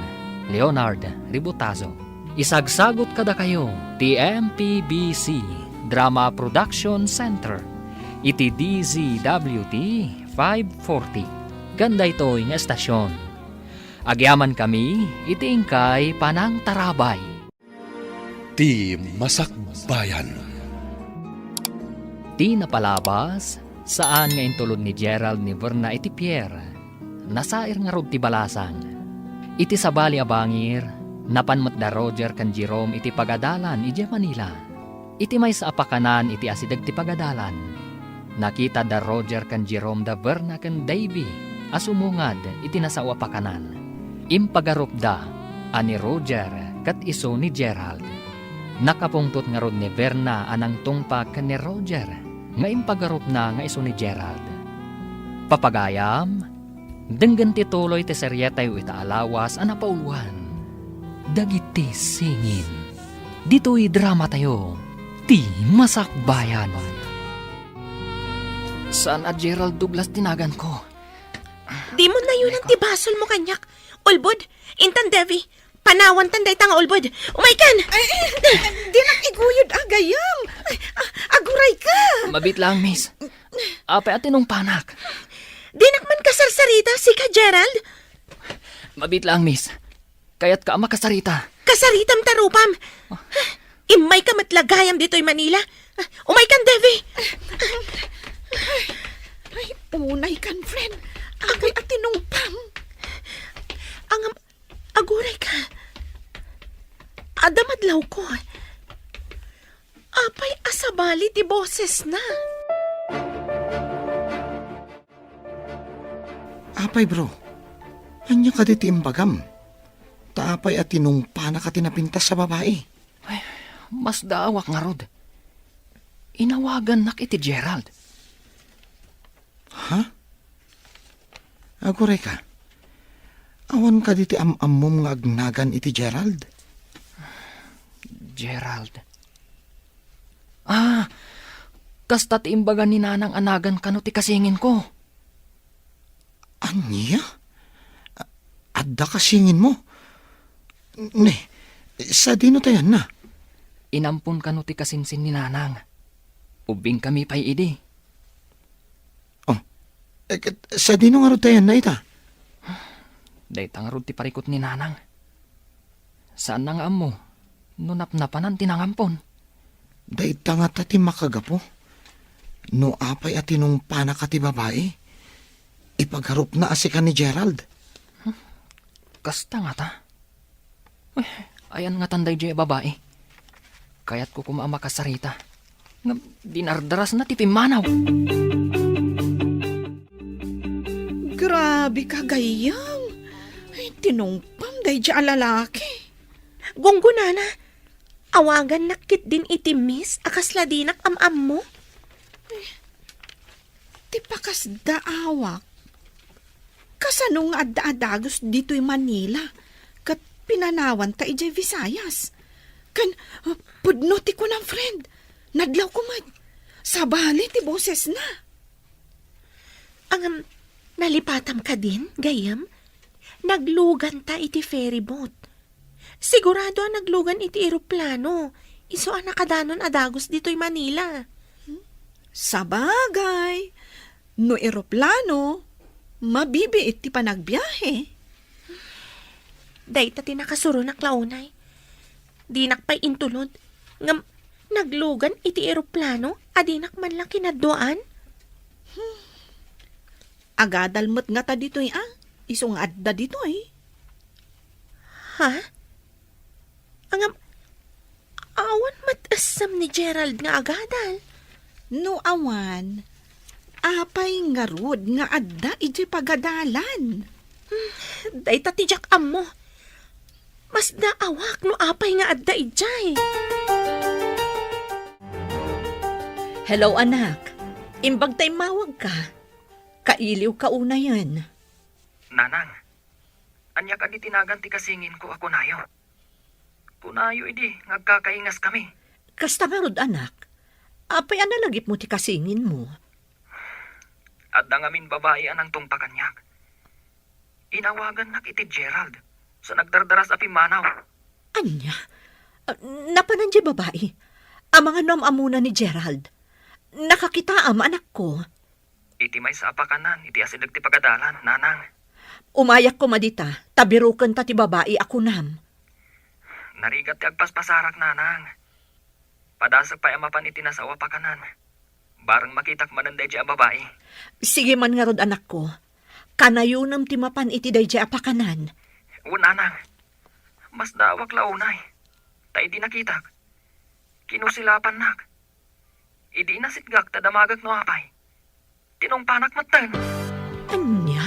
Speaker 2: Leonard Ributazo. Isagsagot kada kayo, TMPBC Drama Production Center. Iti DZWT 540. Ganda ito'y nga estasyon. Agyaman kami, iti ingkay Panang Tarabay.
Speaker 1: Ti Masakbayan.
Speaker 2: Ti napalabas, saan nga intulod ni Gerald ni Verna iti Pierre. Nasair nga rod ti balasang. Iti sabali abangir, napanmat da Roger kan Jerome iti pagadalan iti Manila. Iti may sa apakanan iti asidag ti pagadalan. Nakita da Roger kan Jerome da Verna kan Davy asumungad iti nasawa pakanan. Impagarup da ani Roger kat iso ni Gerald. Nakapungtot nga rod ni Verna anang tungpag kan ni Roger nga impagarup na nga iso ni Gerald. Papagayam, denggan ti tuloy ti serya tayo itaalawas ang napauluan. Dagiti singin, dito'y drama tayo, ti masakbayan. Saan a Gerald Douglas tinagan ko?
Speaker 7: Di mo na yun ang tibasol mo kanyak. Ulbod, Intan, Devi, panawan tanday tanga ulbod. Umaikan!
Speaker 4: Di nakiguyod agayam. Ay, aguray ka.
Speaker 2: Mabit lang, miss. Ape atinong panak.
Speaker 7: Di nakman kasarsarita si ka, Gerald?
Speaker 2: Mabit lang, miss. Kaya't ka makasarita.
Speaker 7: Kasaritam tarupam. Imay ka matlagayam dito'y Manila. Umaikan, Devi.
Speaker 4: Ay, unay kan, friend. Agay atinungpam.
Speaker 7: Ang aguray ka. Adamadlaw ko. Apay asabali ti boses na.
Speaker 8: Apay bro, anya ka di ti imbagam. Taapay at tinungpa na ka tinapintas sa babae.
Speaker 2: Ay, mas daawak nga rod. Inawagan nak iti Gerald.
Speaker 8: Ha? Aguray ka. Awan ka di ti amom nga agnagan iti Gerald.
Speaker 2: Gerald. Kasta ti imbagan ni nanang anagan kano ti kasingin ko.
Speaker 8: Anya? Adda kasingin mo? Ne, sa dino tayan na.
Speaker 2: Inampun kano ti kasinsin ni nanang. Ubing kami pa'y idi.
Speaker 8: Sa dino nga ro tayan na ita?
Speaker 2: Daytang rod ti parikot ni nanang. Saan nang amo? Nunapnapanan tinangampon.
Speaker 8: Dayta nga ta ti makagapo. No apay at tinungpa na ka ti babae. Ipagharup na asi ka ni Gerald.
Speaker 2: Kasta nga ta. Ayan nga tanday di babae. Kaya't ko kumamakasarita. Nga dinardaras na ti pimanaw.
Speaker 4: Grabe ka, gayam. Ay, tinungpam day di lalaki.
Speaker 7: Gunggunana, awagan nakit din iti miss akasla dinak am-am mo.
Speaker 4: Ti pakas daawak. Kasanong adda-adagos dito'y Manila. Kat pinanawan ta ijay Visayas. Kan, pudno ti ko ng friend. Nadlaw ko man. Sa bali ti boses na.
Speaker 7: Ang nalipatam ka din, gayam? Naglugan ta iti ferry boat. Sigurado ang naglugan iti eroplano. Iso ang nakadanon adagos dito'y Manila.
Speaker 4: Sa bagay. No eroplano, mabibiit ti panagbiyahe.
Speaker 7: Day ta tinakasuro na klaunay. Di nakpay intulod. Ngam, naglugan iti eroplano, adinak man lang kinaduan.
Speaker 4: Agadalmat nga ta dito'y Isong adda dito'y.
Speaker 7: Ha? Ang awan matasam ni Gerald nga agadal.
Speaker 4: No awan, apay nga rod nga adda iti pagadalan.
Speaker 7: Day ta tijak ammo. Mas naawak no apay nga adda ijay.
Speaker 3: Hello, anak. Imbag tay mawag ka. Kailiw ka una yan.
Speaker 2: Nanang, anya ka di tinagan ti kasingin ko ako nayo. Kunayo idi, ngagkakaingas kami.
Speaker 3: Kasta nga rod, anak. Apay analagip mo ti kasingin mo.
Speaker 2: At dangamin babae anang tungpakanyak. Inawagan nak iti Gerald sa nagdardaras api manaw.
Speaker 3: Anya? Napanandya babae. Ang mga namamuna ni Gerald. Nakakitaam, anak ko.
Speaker 2: Iti may sa apakanan, iti asidag ti pagadalan, nanang.
Speaker 3: Umayak ko madita, tabirukan ta ti babae ako nam.
Speaker 2: Narigat ti agpaspasarak, nanang. Padasag pa amapan iti nasawa pakanan. Barang makitak mananday di a babae.
Speaker 3: Sige man nga rod, anak ko. Kanayunam ti mapan iti day di apakanan.
Speaker 2: Nanang, mas dawak launay. Ta iti nakitak. Kinusilapan nak. Idi nasitgak tadamagak no apay. Tinong panak matan.
Speaker 3: Anya?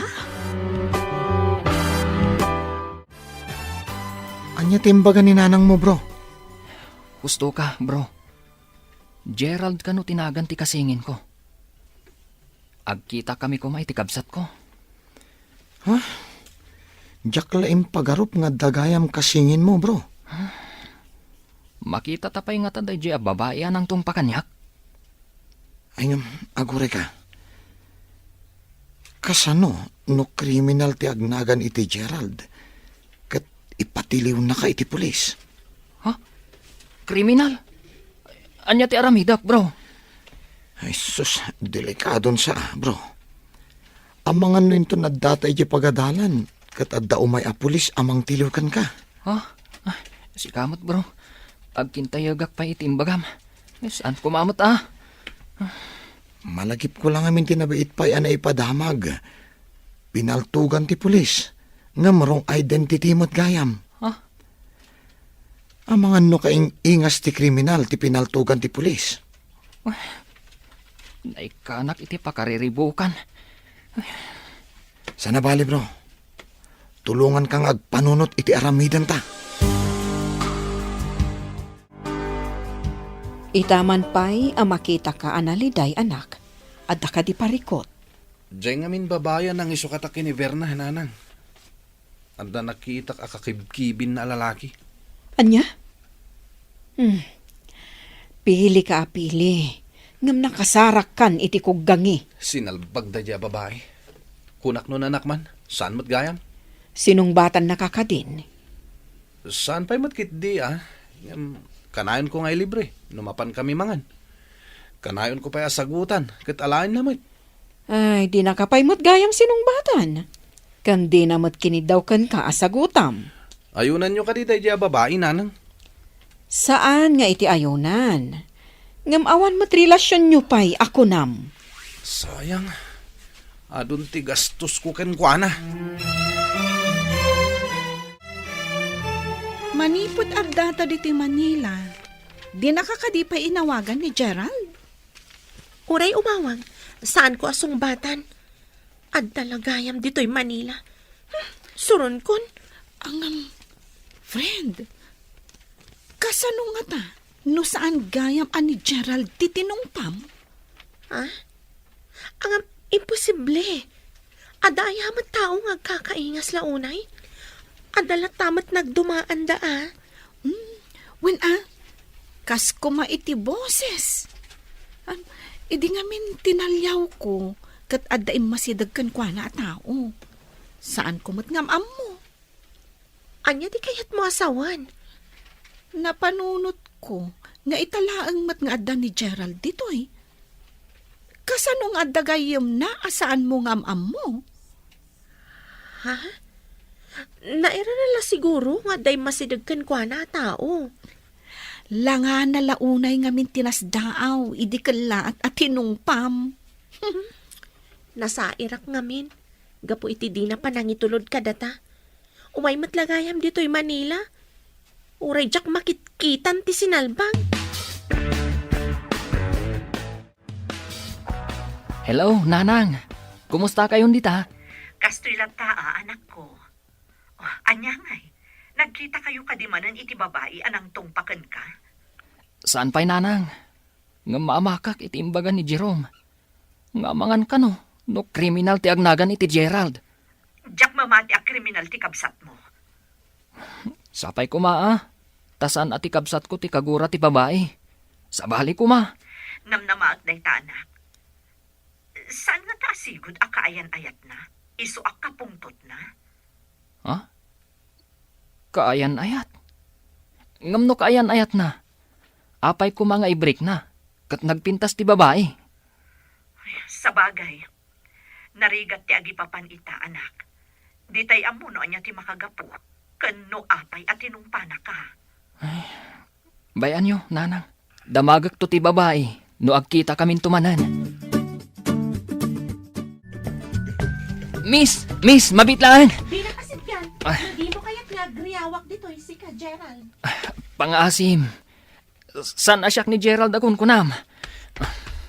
Speaker 8: Anya timbaga ni nanang mo, bro.
Speaker 2: Gusto ka, bro. Gerald kano tinagan ti kasingin ko. Agkita kami kumay ti kabsat ko.
Speaker 8: Diyak laim pagarup nga dagayam kasingin mo, bro.
Speaker 2: Makita tapay nga taday di a babae anang tungpakanyak.
Speaker 8: Ay, agure ka. Kasano, no kriminal ti agnagan iti Gerald. Kat ipatiliw na ka iti pulis.
Speaker 2: Kriminal? Anya ti aramidak, bro.
Speaker 8: Ay, sus, delikadon sa, bro. Amangan nito na data iti pagadalan. Kat adda umay a pulis amang tiliwkan ka.
Speaker 2: Si kamot, bro. Agkintayagak pa itimbagam. Saan kumamot,
Speaker 8: Malagip ko lang amin tinabait pa'y ana ipadamag. Pinaltugan ti pulis. Nga marong identity mo't gayam. Amangan no kaing ingas ti kriminal ti pinaltugan ti pulis.
Speaker 2: Naikanak iti pakariribukan.
Speaker 8: Sana bali, bro. Tulungan kang agpanunot iti aramidan ta.
Speaker 4: Itaman pa'y makita ka analiday, anak. Adda ka di parikot.
Speaker 5: Diyan ngamin babayan ng isukatakin ni Verna, nanang. Anda nakitak akakibkibin na lalaki.
Speaker 4: Anya? Pili ka, pili. Ngam nakasarak kan iti kuggangi.
Speaker 5: Sinalbag da diya babae. Kunak no nanak man, saan mo't gayam?
Speaker 4: Sinungbatan nakakadin.
Speaker 5: Saan pa'y matkit di, kanayon ko nga'y libre, numapan kami mangan. Kanayon ko pa'y asagutan, kat alain naman.
Speaker 4: Ay, di nakapaymot gayam sinungbatan. Kan di namat kinidaw kan ka asagutam.
Speaker 5: Ayunan nyo ka di diya babae, nanang.
Speaker 4: Saan nga iti ayunan? Ngam awan mat relasyon nyo pa'y ako nam.
Speaker 5: Sayang, adun ti gastos ko ken kuana.
Speaker 4: Manipot agdata diti Manila. Di nakakadipay inawagan ni Gerald.
Speaker 7: Uray umawag, saan ko asungbatan? Ad talagayam dito'y Manila. Suron kon.
Speaker 4: Friend, kasano nga ta? No saan gayam ani Gerald titinungpam?
Speaker 7: Ang imposible. Adayamat tao nga kakaingas launay. Adalat tamat nagdumaan da.
Speaker 4: Kas ko maiti boses. Idi ngamin tinalyaw ko, kat addaim masidagkan kwa na tao. Saan ko matngamam mo?
Speaker 7: Anya di kayat mo asawan?
Speaker 4: Napanunot ko, nga italaang mat nga adda ni Gerald ditoy. Kasanong adda gayam na, asaan mo ngamam mo?
Speaker 7: Ha? Naira nala siguro nga day masidagkan kwa na tao.
Speaker 4: Langa na launay ngamin tinasdaaw, idi kala at tinungpam.
Speaker 7: Nasa Irak ngamin. Gapo iti di na panangitulod ka data. Umay matlagayam dito'y Manila. Uray jak makitkitan ti sinalbang.
Speaker 2: Hello, Nanang. Kumusta kayong dita?
Speaker 3: Kastoy lang taa, anak ko. Oh, anya ngay, nagkita kayo kadimanan iti babae anang tungpakan ka?
Speaker 2: Saan pa'y Nanang? Nga maamakak iti imbagan ni Jerome. Nga mangan ka no kriminal ti agnagan iti Gerald.
Speaker 3: Diyak mamati a kriminal ti kabsat mo.
Speaker 2: Sapay ko maa. Tasan at ikabsat ko ti kagura ti babae. Sabali ko ma.
Speaker 3: Namnamaak day ta, anak. Saan nga ta asigod a kaayan-ayat na? Iso a kapungtot na?
Speaker 2: Ha? Kaayan-ayat? Ngamno kaayan-ayat na. Apay ko mga i-break na. Kat nagpintas ti babae.
Speaker 3: Sa bagay, narigat ti agipapan ita, anak. Di tay amuno anya ti makagapo. Kano apay at tinumpana ka.
Speaker 2: Bayan nyo, Nanang. Damagak to ti babae. No agkita kamin tumanan. Miss, mabitlaan.
Speaker 7: Di na kasit yan. Hindi mo kaya't nagriyawak dito'y si ka Gerald.
Speaker 2: Pangasim. San asyak ni Gerald akong kunam?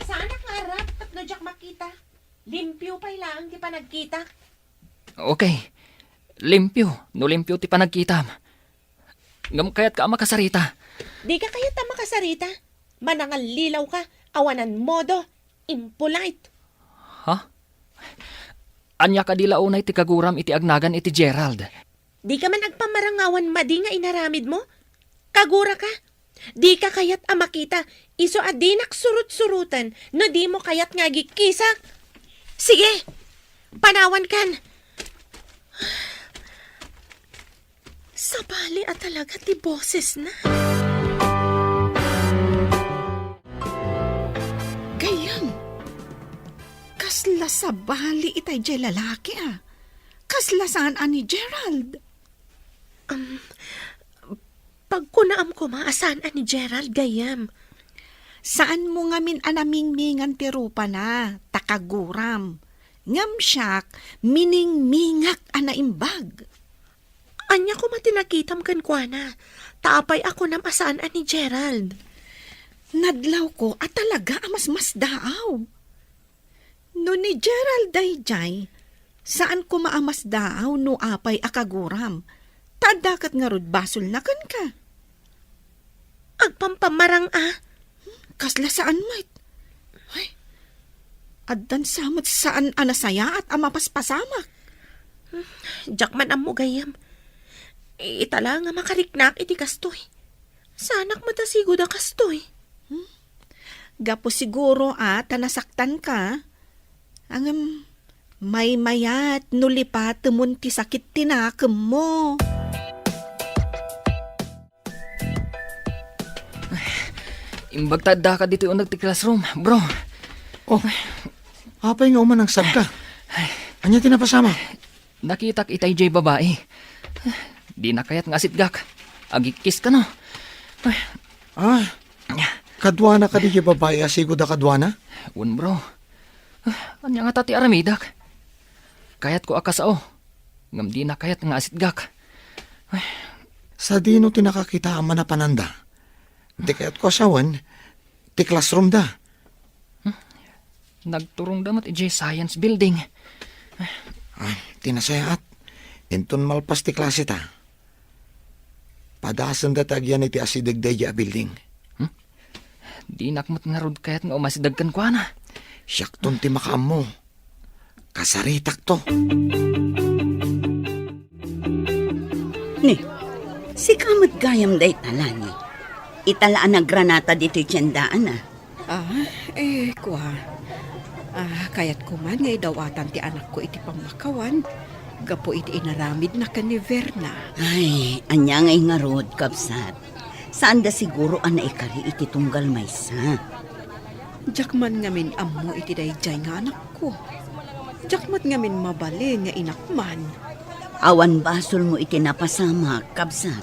Speaker 7: Saan ang harap at no jak makita? Limpyo pa'y lang di pa nagkita.
Speaker 2: Okay. Limpyo. No limpyo ti panagkitam. Ngam kayat ka makasarita.
Speaker 7: Di ka kaya tama kasarita. Manangal lilaw ka. Awanan modo. Impolite.
Speaker 2: Ha? Anya ka dila unay ti kaguram iti agnagan iti Gerald.
Speaker 7: Di ka man agpamarangawan madi nga inaramid mo? Kagura ka? Di ka kayat amakita. Iso adinak surut-surutan. No di mo kayat nga gikisak. Sige. Panawan kan. Sabali at talaga ti boses na.
Speaker 4: Gayam. Kasla sa bali itay jay lalaki Kasla saan ani Gerald?
Speaker 7: Pagkunaam ko maasan ani Gerald gayam.
Speaker 4: Saan mo ngamin anaming-mingan ti rupa na, takaguram. Ngam siyak, mining-mingak anaimbag.
Speaker 7: Anya ko matinakitam kan kwa na. Taapay ako nam asaan ani Gerald.
Speaker 4: Nadlaw ko at talaga amas-mas daaw. No ni Gerald dayjay, saan ko maamas daaw no apay akaguram. Tadakat nga rod basol na kan ka.
Speaker 7: Agpampamarang
Speaker 4: Kasla saan mait? Ay, addan samot saan anasaya at amapaspasamak.
Speaker 7: Jakman amo gayam. Itala nga makariknak iti kastoy. Sanak matasigod a kastoy.
Speaker 4: Gapo siguro tanasaktan ka. Ang may mayat nulipat tumun ti sakit tinakam mo.
Speaker 2: Imbagtadda ka dito yung nagti classroom, bro.
Speaker 8: Oh, apay nga uman ang sabka. Anya tinapasama?
Speaker 2: Nakitak itay jay babae. Di na kayat nga sitgak. Agikis ka no.
Speaker 8: Kadwana ka di babae asigo da kadwana?
Speaker 2: Un bro. Anya nga tati aramidak. Kayat ko akasao. Ngam di na kayat nga sitgak.
Speaker 8: Sa dino tinakakita ang manapananda. Di kaya't ko asawan, ti classroom da.
Speaker 2: Nagturong damat ijay science building.
Speaker 8: Tinasayaat. Inton malpas ti klase ta. Padasan da tagyan iti asidagdaya building.
Speaker 2: Di nakmat nga rod kayat nga umasidagkan kwa na.
Speaker 8: Siyakton ti makaam mo. Kasaritak to.
Speaker 6: Ni, si kamot gayam day talani. Italaan na granata dito tiyandaan ah.
Speaker 4: Kayat ko man ngay dawatan ti anak ko iti pamakawan. Gapo iti inaramid na ka ni Verna.
Speaker 6: Ay, anya ngay nga rod, kapsat. Saan da siguro ana ikari iti tunggal maysa?
Speaker 4: Jakman ngamin ammo iti dayjay nga anak ko. Jakmat ngamin mabali nga inakman.
Speaker 6: Awan basol mo iti napasama, kapsat.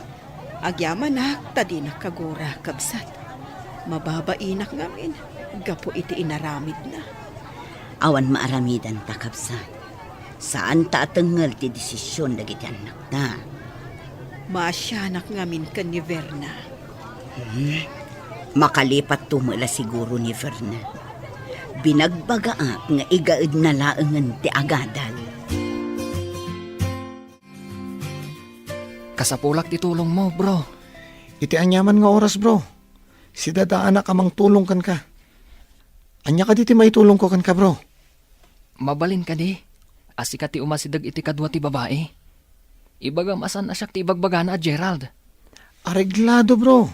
Speaker 4: Agyaman tadi nakagura kabsat. Mababainak ngamin, gapo iti inaramid na.
Speaker 6: Awan maaramidan ta, kapsat. Saan ta atengel ti desisyon dagiti anak ta?
Speaker 4: Maasyanak ngamin ka ni Verna.
Speaker 6: Makalipat tumula siguro ni Verna. Binagbagaak nga igaid na laengan ti agadal.
Speaker 2: Kasapulak ti tulong mo, bro.
Speaker 8: Iti anyaman nga oras, bro. Si dadaan na kamang tulong kan ka. Anya ka diti may tulong ko kan ka, bro.
Speaker 2: Mabalin ka di. Asika ti umasidag iti kadwa ti babae. Ibagam asan asyak ti ibagbagana a Gerald.
Speaker 8: Areglado, bro.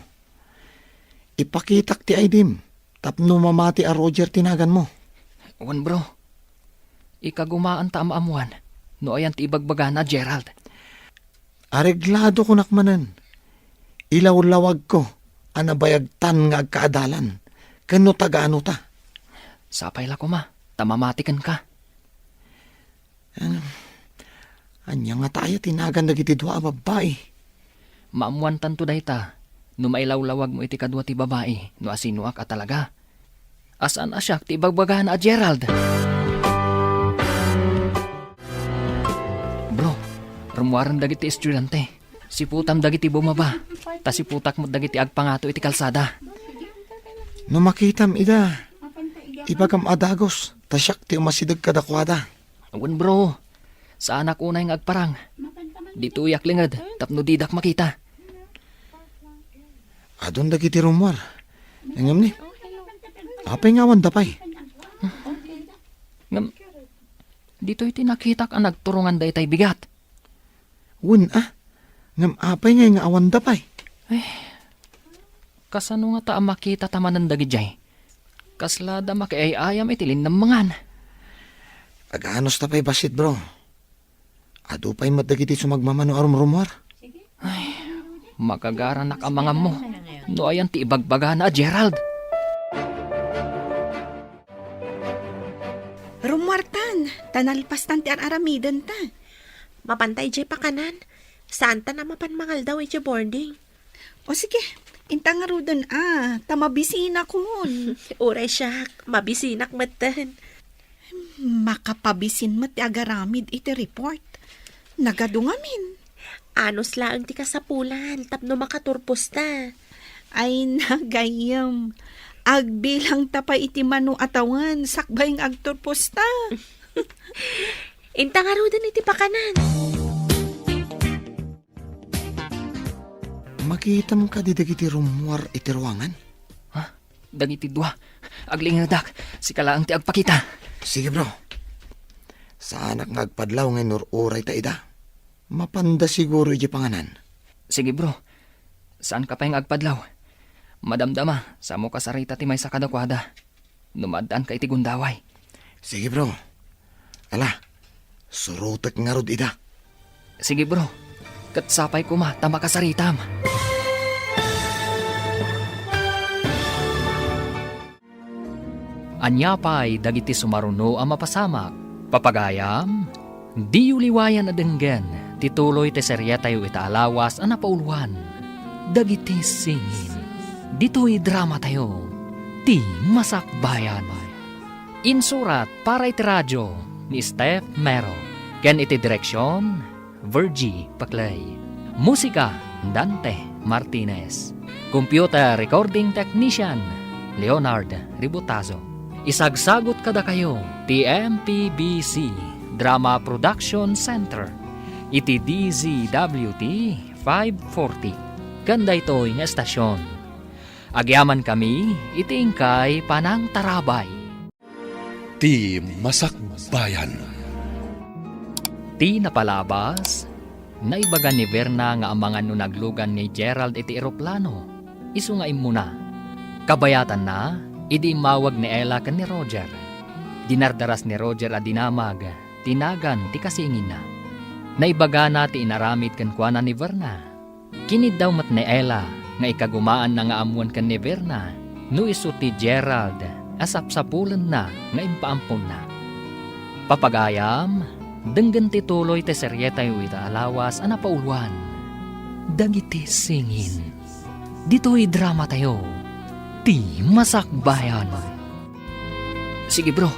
Speaker 8: Ipakitak ti Aidim. Tapno mamati a Roger tinagan mo.
Speaker 2: Wan bro. Ikagumaan ta amaamuan. No ayan ti ibagbagana a Gerald.
Speaker 8: Areglado ko nakmanan. Ilaw-lawag ko. Anabayagtan nga agkaadalan. Kano tagaano ta?
Speaker 2: Sapay la ko ma. Tamamatikan ka.
Speaker 8: Anya nga tayo tinagan na giti dua a babae.
Speaker 2: Maamuan tanto day ta. No mailawlawag mo iti kadwa ti babae. No asinuak a talaga. Asan asyak ti ibagbagana a Gerald? Bro, rumuaran dagiti estudyante. Siputam dagiti bumaba. Ta siputak mo dagiti agpangato iti kalsada.
Speaker 8: No makitam ida. Ibagam adagos. Tasyak ti umasidag kadakwada.
Speaker 2: Awan bro, sa anak unay nga agparang. Dito yak lingad, tapno didak makita.
Speaker 8: Adon dagiti rumwar. Ngam ni. Apay nga dapay.
Speaker 2: Ngam, dito iti nakitak ang nagturungan da itay bigat.
Speaker 8: Wun ngam apay nga awan dapay.
Speaker 2: Kasano nga ta ang makita tamanan dagijay. Kaslada makiayayam itilin ng mangan.
Speaker 8: Aganos tapay basit, bro. Ado pa'y madagiti sumagmamano arum rumwar.
Speaker 2: Makagaranak ang mga mo. No ayan ti ibagbaga na Gerald.
Speaker 4: Rumwartan, tanalpastan ti aramidan ta.
Speaker 7: Mapantay jay pakanan. Saan ta na mapanmangal daw iti boarding?
Speaker 4: O sige, intang nga rudan tamabisina ko mun.
Speaker 7: Uray siya, mabisinak matan.
Speaker 4: Makapabisin mo ti agaramid iti report. Nagadungamin.
Speaker 7: Anos laang ti kasapulan, tapno makaturpos ta.
Speaker 4: Ay nagayam. Agbilang tapay iti mano atawan, sakbayng agturpos ta.
Speaker 7: Intang arudan iti pakanan.
Speaker 8: Makitam ka di dagiti rumwar iti ruangan?
Speaker 2: Ha? Dagiti dua. Aglingadak, si kalaang ti agpakita.
Speaker 8: Sige, bro. Sa anak nga agpadlaw ngay nururay ta ida. Mapanda siguro iti panganan.
Speaker 2: Sige bro, saan ka pa yung agpadlaw? Madamdama, sa mo kasarita ti may sa kadakwada. Numadaan ka iti gundaway.
Speaker 8: Sige, bro. Ala, surutek nga rod ida.
Speaker 2: Sige bro, katsapay ko ma, tama kasaritam. Anyapay dagiti sumaruno ang mapasamak. Papagayam, di uliwayan na denggen, tituloy te serya tayo itaalawas ang napauluan. Dagiti singin, dito'y drama tayo, ti masakbayan. Insurat para iti radyo ni Steph Mero. Ken iti direksyon, Virgie Paclay. Musika, Dante Martinez. Computer recording technician, Leonard Ributazo. Isagsagot kada kayo, TMPBC Drama Production Center. Iti DZWT 540. Ganda ito'y nga estasyon. Agyaman kami, itingkay panang tarabay.
Speaker 1: Ti Masakbayan.
Speaker 2: Ti napalabas, naibagan ni Verna nga amangan no naglugan ni Gerald iti eroplano. isu nga imuna. Kabayatan na, idi mawag ni Ella kan ni Roger. Dinardaras ni Roger a dinamag, tinagan ti kasingin na. Naibaga na ti inaramid kan kuana ni Verna. Kinid daw mat ni Ella, nga ikagumaan na nga amuan kan ni Verna, no isu ti Gerald, asapsapulan na nga impaampon na. Papagayam, denggan ti tuloy ti seryeta yu ita alawas ana pauluan. Dagiti singin. Dito'y drama tayo. Ti Masakbayan. Sige bro,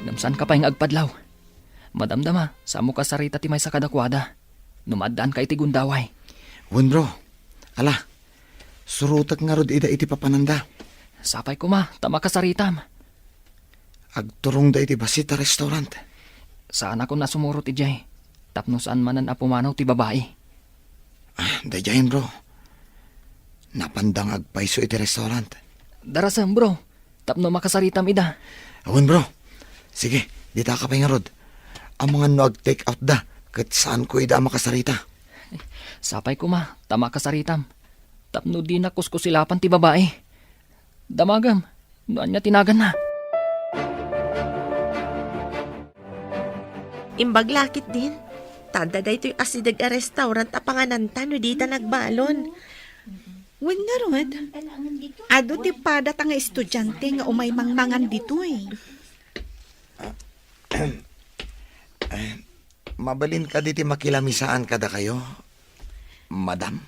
Speaker 2: damsan ka pa yung agpadlaw. Madamdama, sa ka sarita ti may sa kadakwada. Numadaan ka iti gundaway.
Speaker 8: Wen bro, ala, surutak nga rod ida iti papananda.
Speaker 2: Sapay ko ma, tama ka saritam.
Speaker 8: Agturong da iti basita restaurant.
Speaker 2: Saan ako nasumuro ti Jay? Tapno saan manan apumanaw ti babae.
Speaker 8: Dayayin bro. Napandang agpaiso iti restaurant.
Speaker 2: Darasam bro, tapno makasaritam ida.
Speaker 8: Awan bro, sige, dita ka pa nga rod. Ang mga no ag-take out da, kat saan ko ida makasarita.
Speaker 2: Sapay ko ma, tama kasaritam. Tapno di na kuskusilapan ti babae. Damagam, noan niya tinagan na.
Speaker 7: Imbaglakit din. Tada da ito'y asidag a restaurant a pangananta no di ta nagbalon.
Speaker 4: Wen nga rod, ado ti padat nga estudyante nga umay mangmangan dito eh.
Speaker 8: Mabalin ka diti makilamisaan kada kayo, madam.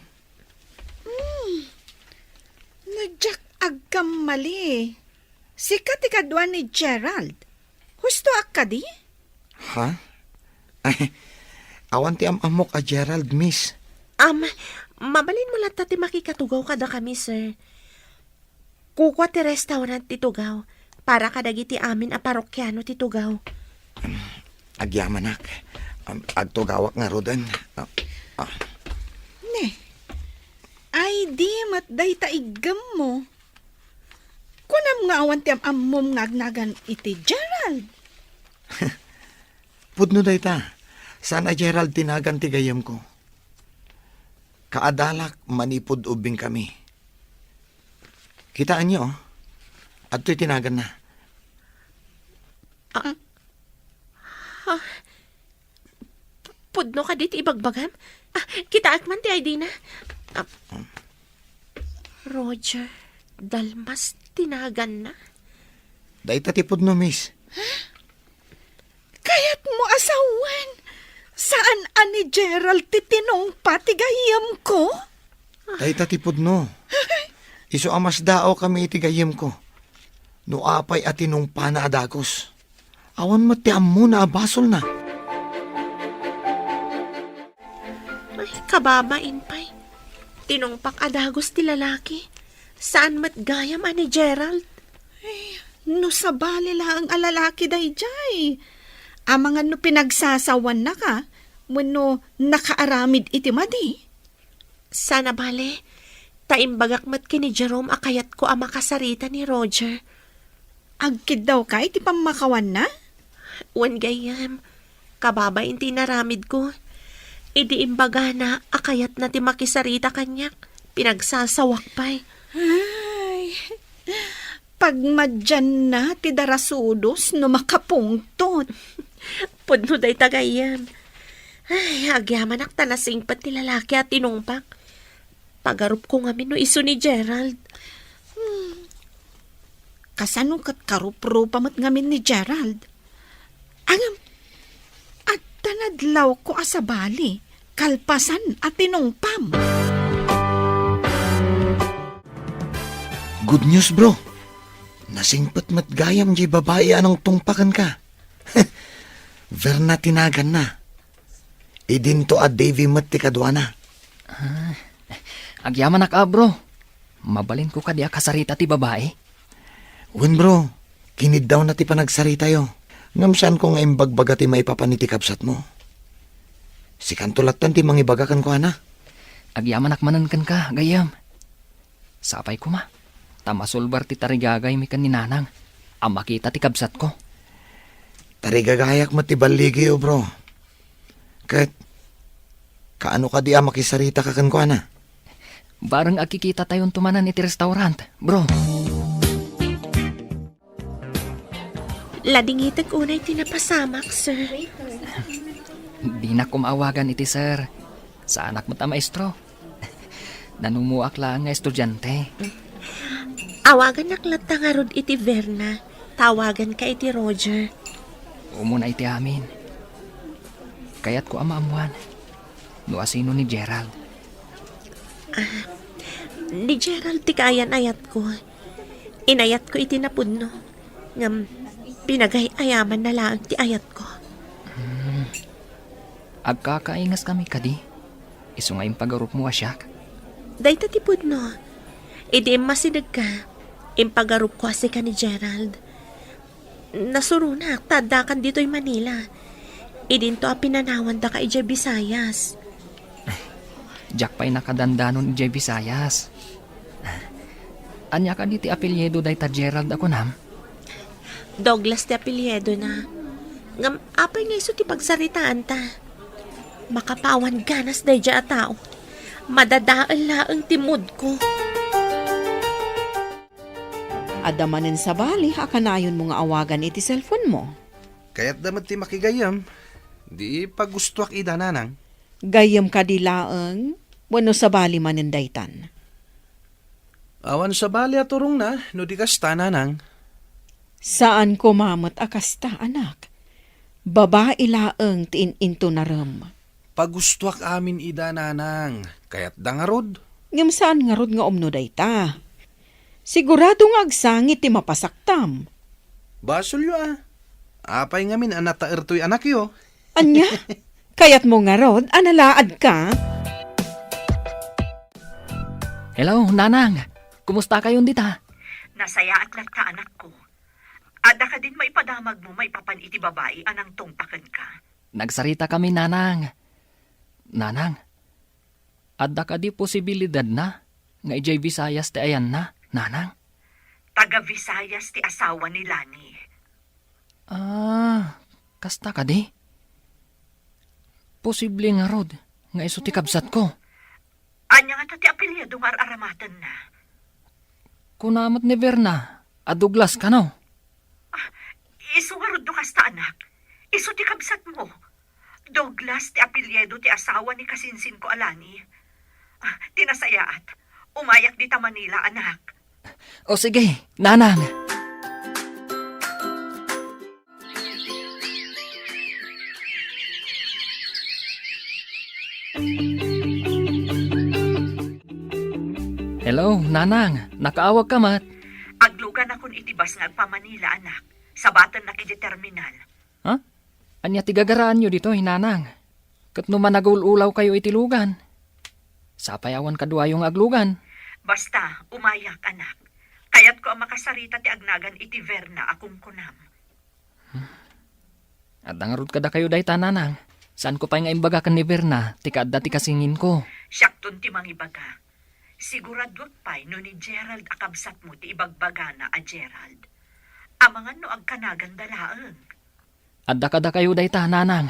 Speaker 4: Nadyak agkam mali. Sikat ikadwa ni Gerald. Husto akka di?
Speaker 8: Ha? Ay, awan ti amok a Gerald, miss.
Speaker 7: Mabalin mo lang ti makikatugaw kada kami, sir. Kukwa ti restaurant ti tugaw, para kadagiti amin a parokyano ti tugaw.
Speaker 8: Agyamanak. Agtugawak nga rodan.
Speaker 4: Ne. Ay di matday taigam mo. Kunam nga awan ti amom ngagnagan iti Gerald.
Speaker 8: Pudno day ta. Sana Gerald tinagan ti gayam ko. Kaadalak manipod ubing kami. Kitaan niyo, at to'y tinagan na.
Speaker 7: Pudno ka dit ibagbagam? Kitaak man ti ID na. Roger, dalmas tinagan na.
Speaker 8: Day ta ti pudno, miss.
Speaker 4: Kaya't mo asawan. Saan ani Gerald titinong patigayam ko?
Speaker 8: Day ta ti pudno. Iso amas dao kami itigayam ko. No apay atinong panaadagos. Awan mo ti ammo na abasol na.
Speaker 7: Ay, kababain pa'y. Tinongpak adagos ti lalaki. Saan matgayam ani Gerald?
Speaker 4: No sabali lang ang alalaki day jay. Amangan no pinagsasawan na ka, no nakaaramid iti madi.
Speaker 7: Sana bale, taimbagak mat kini Jerome akayat ko ang makasarita ni Roger.
Speaker 4: Agkid daw ka iti pamakawan na?
Speaker 7: Wan gayam, kababain ti naramid ko. Idi imbaga na akayat na ti makisarita kanyak, pinagsasawak pa'y.
Speaker 4: Ay, pagmadyan na ti darasudos no makapungtot.
Speaker 7: Pudno day tagayan. Ay, agyaman ak tanasing pat ti lalaki at tinungpak. Pagarup ko nga no iso ni Gerald.
Speaker 4: Kasano kat karup-rupa mat ngamin ni Gerald? Angam, at tanadlaw ko asabali, kalpasan at tinungpam.
Speaker 8: Good news, bro. Nasingpat matgayam di babae anong tungpakan ka. Verna tinagan na. Idinto at Davy mat ti kadwa na.
Speaker 2: Agyaman na ka bro. Mabalin ko kadi kasarita ti babae.
Speaker 8: Wen bro, kinid daw na ti panagsarita yo. Ngamsan ko nga imbagbaga ti maipapaniti kapsat mo. Si kantulatan ti mangibagakan ko ana.
Speaker 2: Agyaman akmanan kan ka, gayam. Sapay ko ma. Tamasulbar ti tarigagay mi kan ni nanang. Ang makita ti kabsat ko.
Speaker 8: Tarigagayak matibaligi yo bro. Kat, kaano ka di makisarita ka kan ko ana?
Speaker 2: Barang akikita tayon tumanan iti restaurant, bro.
Speaker 7: Ladingitag unay tinapasamak, sir.
Speaker 2: Di na kumawagan iti sir. Sa anak mo ta maestro. Nanumuak lang nga estudyante.
Speaker 7: Awagan naklata nga rod iti Verna. Tawagan ka iti Roger.
Speaker 2: Umuna iti amin. Kaya't ko amaamuan. No asino ni Gerald.
Speaker 7: Ni Gerald ti kayan ayat ko. Inayat ko iti napudno. Ngam pinagay-ayaman na lang ti ayat ko.
Speaker 2: Agkakaingas kami kadi. Iso nga yung pagarup mo asyak.
Speaker 7: Dayta ti pudno. Idi masinag ka. Impagarup ko asi ka ni Gerald. Nasurunak, tadakan dito'y Manila. Idinto a pinanawan da ka ije Visayas.
Speaker 2: Jack pa'y nakadandanon ni Jay Visayas. Anya ka di ti apelyedo dayta Gerald ako nam?
Speaker 7: Douglas ti apelyedo na. Ngam apay nga iso ti pagsaritaan ta. Makapawan ganas day dya a tao. Madadaan laang timod ko.
Speaker 4: Adamanin sa bali, akanayon mo nga awagan iti cellphone mo.
Speaker 5: Kaya't damat ti makigayam. Di pagustuak ida nanang.
Speaker 4: Gayam ka di laeng, wano sa bali manindaytan.
Speaker 5: Awan sa bali at turong na, no di kasta nanang.
Speaker 4: Saan ko mamot akasta, anak? Babae laeng tiin into naram.
Speaker 5: Pagustuak amin ida nanang. Kaya't dangarod.
Speaker 4: Ngam saan nga rod nga umno dayta? Sigurado nga agsangit ti mapasaktam.
Speaker 5: Basol yo Apay ngamin anata ertoy anak yo.
Speaker 4: Anya? Kayat mo nga rod, analaad ka?
Speaker 2: Hello, nanang. Kumusta kayong dita?
Speaker 3: Nasaya at lagta anak ko. Ada ka din maipadamag mo maipapan iti babae anang tungtaken ka.
Speaker 2: Nagsarita kami, nanang. Nanang, adda ka di posibilidad na nga ijay Visayas ti ayan na, nanang?
Speaker 3: Taga Visayas ti asawa ni Lani.
Speaker 2: Kasta ka di? Posible nga rod, nga iso ti kabsat ko.
Speaker 3: Anya nga ti apelyedo nga aramatan na.
Speaker 2: Kunamot ni Verna, a Douglas ka no?
Speaker 3: Isu nga rod do kasta anak. Isu ti kabsat mo. Douglas ti apelyedo ti asawa ni kasinsin ko Alani. Tinasayaat. Umayak di ta Manila anak.
Speaker 2: O sige, nanang. Hello, nanang. Nakaawag ka mat.
Speaker 3: Aglugan akon itibas nga agpa Manila anak. Sabatan na kiti terminal.
Speaker 2: Ha? Anya tigagaraan nyo dito, hinanang. Kat no managul-ulaw kayo itilugan. Sapayawan kadua yung aglugan.
Speaker 3: Basta, umayak anak. Kayat ko ang makasarita ti agnagan iti Verna akong kunam.
Speaker 2: At nangarod kada kayo day tananang. Saan ko pa nga imbaga kan ni Verna, tika dati kasingin ko.
Speaker 3: Siyakton ti mangibaga. Siguradot pa'y no ni Gerald akabsat mo ti ibagbaga na a Gerald. Amangan no agkanagan dalaang.
Speaker 2: Adda kada kayo day tananang.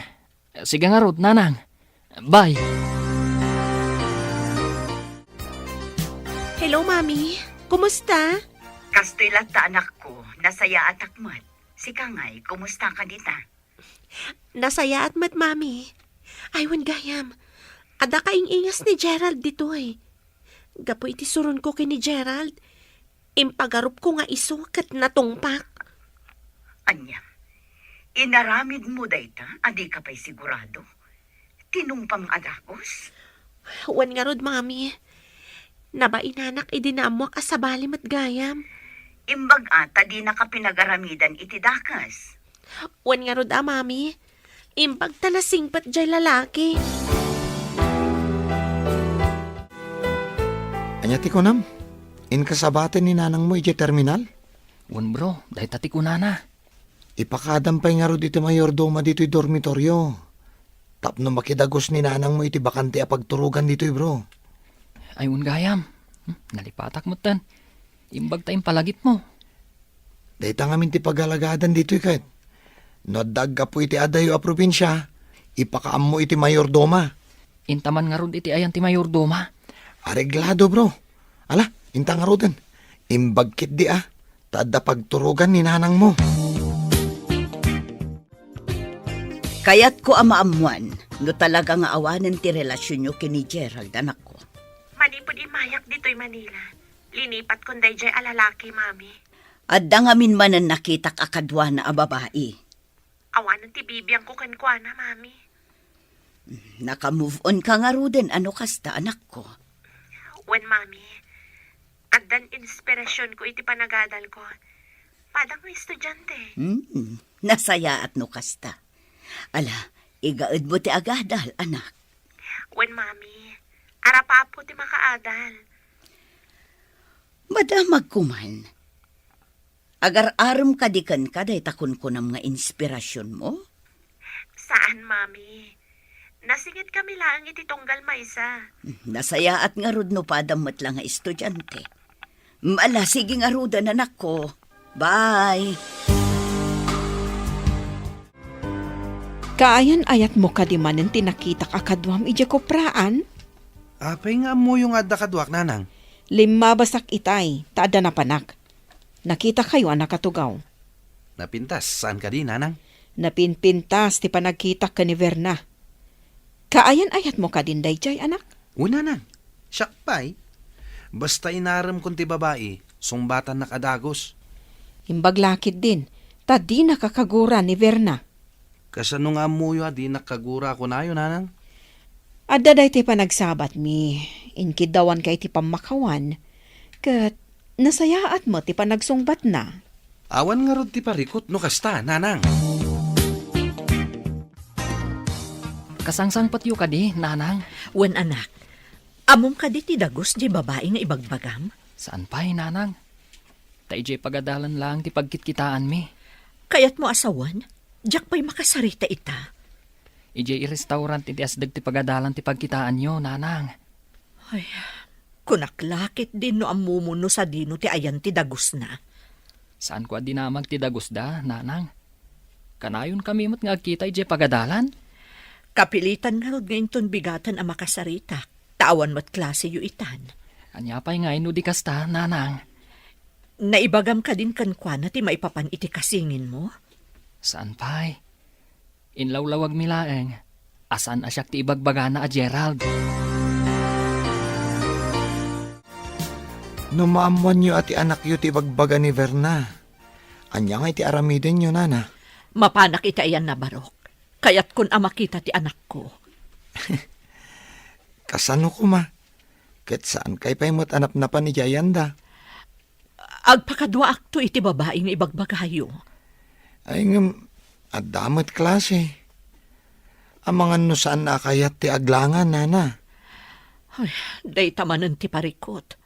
Speaker 2: Sige nga rod, nanang. Bye.
Speaker 7: Hello, Mami. Kumusta?
Speaker 3: Kastilat ta anak ko, nasaya at akmat. Si Kangay, kumusta ka dita?
Speaker 7: Nasaya at mat, Mami. Aywan gayam. Ada kaing ingas ni Gerald dito eh. Gapo iti suron ko kini Gerald. Impagarup ko nga iso kat natungpak.
Speaker 3: Anya, inaramid mo dayta, adi ka pa'y sigurado. Tinungpang adakos?
Speaker 7: Wan nga rod, Mami. Nabainanak idinamwak asabali mat gayam.
Speaker 3: Imbag ata di nakapinagaramidan iti dakas.
Speaker 7: Wan nga rod, Mami. Imbag talasing pat jay lalaki.
Speaker 8: Anya ti kunam, inkasabaten ni nanang mo ije terminal?
Speaker 2: Wan bro, dahi tati ko nana.
Speaker 8: Ipakadampay nga ro dito mayordoma dito'y dormitoryo. Tapno makidagos ni nanang mo iti bakante a pagturugan dito'y bro.
Speaker 2: Ayun gayam. Nalipatak mo tan. Imbag tayong palagip mo.
Speaker 8: Dahita ngamin ti pagalagadan dito'y kahit. No dagga po iti adayo a probinsya, ipakaam mo iti mayordoma.
Speaker 2: Intaman nga rod iti ayan ti mayordoma.
Speaker 8: Areglado, bro. Ala, intang arutan. Imbagkit di Tada pagturugan ni nanang mo.
Speaker 6: Kaya't ko amaamuan, no talaga nga awanan ti relasyon nyo kini Gerald, anak ko.
Speaker 7: Manipod imayak dito'y Manila. Linipat kon dayjay alalaki, mami.
Speaker 6: At dangamin man ang nakitak akadwa na babae.
Speaker 7: Awanan ti bibiyang ko kankwana, mami.
Speaker 6: Naka-move on ka nga ruden, ano kasta, anak ko.
Speaker 7: When, mami, addan inspirasyon ko iti panagadal ko. Padang mo estudyante.
Speaker 6: Nasaya at no kasta. Ala, igaad mo ti agadal, anak.
Speaker 7: When, mami, arapapo ti makaadal.
Speaker 6: Madamag kuman. Agar-aram kadikan ka day takon ko ng mga inspirasyon mo?
Speaker 7: Saan, mami? Nasingit kami lang iti tunggal maysa.
Speaker 6: Nasaya at nga rod no padamot lang nga estudyante. Mala, sige nga rodan, anak ko. Bye!
Speaker 4: Kaayan ayat mo kadimanen tinakitak akadwam ija ko praan?
Speaker 5: Apay nga mo yung adda kadwak, nanang.
Speaker 4: 5 basak itay, taada na panak. Nakita kayo anak katugaw.
Speaker 5: Napintas, saan ka di, nanang?
Speaker 4: Napinpintas ti panagkita ka ni Verna. Kaayan ayat mo ka din dayjay, anak?
Speaker 5: Una nang. Siyak pa'y. Basta inaram kung ti babae, sumbatan na kadagos.
Speaker 4: Imbaglakid din, ta di nakakagura ni Verna.
Speaker 5: Kasano nga mo yung di nakagura ko na yun, nanang?
Speaker 4: Adda day ti panagsabat mi, inkidawan kay ti pamakawan, kat nasayaat mo ti panagsungbat na.
Speaker 5: Awan nga rod ti parikot no kasta, nanang.
Speaker 2: Kasangsang patyo ka di, nanang.
Speaker 3: Wen anak, amom ka di ti dagos di babae nga ibagbagam?
Speaker 2: Saan pa'y, nanang? Taijay pagadalan lang ti pagkitkitaan mi.
Speaker 3: Kayat mo asawan, jak pa'y makasarita ita.
Speaker 2: Ijay i-restaurant iti asdag ti pagadalan ti pagkitaan nyo, nanang.
Speaker 3: Ay, kunaklakit din no amumuno sa dino ti ayan ti dagos na.
Speaker 2: Saan ko dinamag ti dagos da, nanang? Kanayon kami mo't nga agkita ijay pagadalan?
Speaker 3: Kapilitan nga rod ngayon ton bigatan ang makasarita. Tawan mo't klase yu itan.
Speaker 2: Anya pa'y nga ino di kasta, nanang.
Speaker 3: Naibagam ka din kankwana ti maipapan iti kasingin mo?
Speaker 2: Saan pa'y? Inlawlawag milaeng. Asan asyak ti ibagbagana a Gerald?
Speaker 8: No maamuan nyo ati anak yu ti bagbaga ni Verna. Anya nga iti aramiden nyo, nana.
Speaker 3: Mapanak ita ayan na barok. Kaya't kun amakita ti anak ko.
Speaker 8: Kasano ko ma? Ket saan kay pa'y mo't anap na pa ni Jayanda?
Speaker 3: Agpakadwa akto iti babae nga ibagbagayo.
Speaker 8: Ay ngam, adamot klase. Amangan no saan nakayat ti aglangan, nana.
Speaker 3: Ay, day tamanan ti parikot.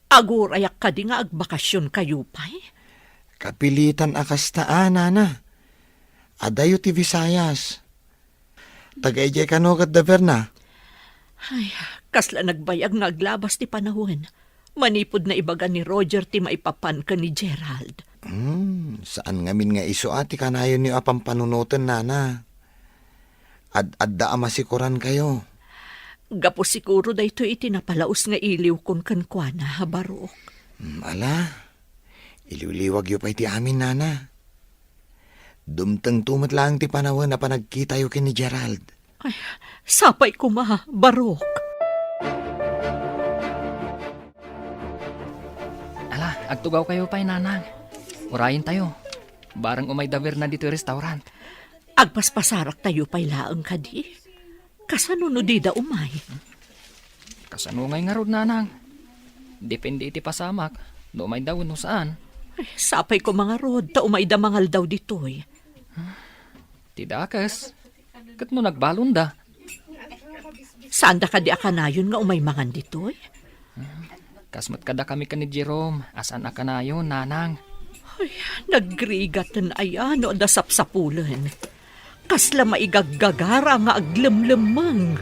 Speaker 3: Agur ayak ka di nga agbakasyon kayo pa'y.
Speaker 8: Kapilitan akastaan, nana. Adayo ti Visayas. Tagayjay kanugat da Verna.
Speaker 3: Ay, kasla nagbayag nga aglabas ti panahon. Manipod na ibaga ni Roger ti maipapan ka ni Gerald.
Speaker 8: Saan ngamin nga iso ati kanayon ni apang panunutan, nana. Adda amasikuran kayo.
Speaker 3: Gapo siguro da ito itinapalaos nga iliw kon kankwana, Barok.
Speaker 8: Ala, iliwliwag yu pa iti amin, nana. Dumtang tumat lang ti panahon na panagkita yu kin ni Gerald.
Speaker 3: Ay, sapay ko Barok.
Speaker 2: Ala, agtugaw kayo pa'y, nanang. Urayin tayo. Barang umay daver na dito restaurant.
Speaker 3: Agpaspasarak tayo pa'y laang ka di. Kasano no di da umay?
Speaker 2: Kasano ngay nga rod, nanang? Depende iti pasamak. No umay daw no saan.
Speaker 3: Ay, sapay ko rod, ta umay da mangal daw ditoy.
Speaker 2: Tidakas. Kat mo nagbalon da.
Speaker 3: Saan da ka di akanayon nga umay mangan ditoy?
Speaker 2: Kasmat kada kami ka ni Jerome. Asan akanayon, nanang?
Speaker 3: Ay, nagrigatan ayan o da sapsapulan. Kasla maigaggagara nga aglemlemang.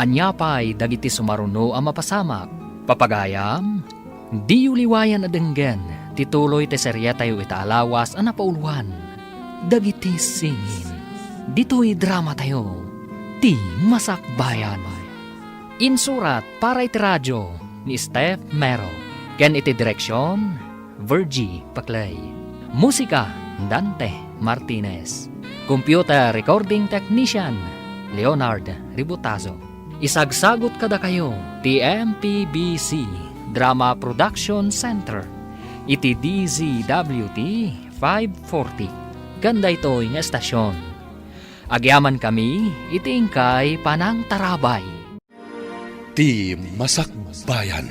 Speaker 2: Anya pa'y dagiti sumaruno ang mapasamak. Papagayam, di uliwayan adenggen. Tituloy te serya tayo itaalawas ang napauluan. Dagiti singin. Dito'y drama tayo, ti Masakbayan. Insurat para iti radyo ni Steph Mero. Ken iti direksyon, Virgie Paclay. Musika, Dante Martinez. Computer recording technician, Leonard Ributazo. Isagsagot kada kayo, ti MPBC Drama Production Center. Iti DZWT 540. Ganda ito'y nga estasyon. Agyaman kami, itingkay panang tarabay.
Speaker 1: Ti Masakbayan.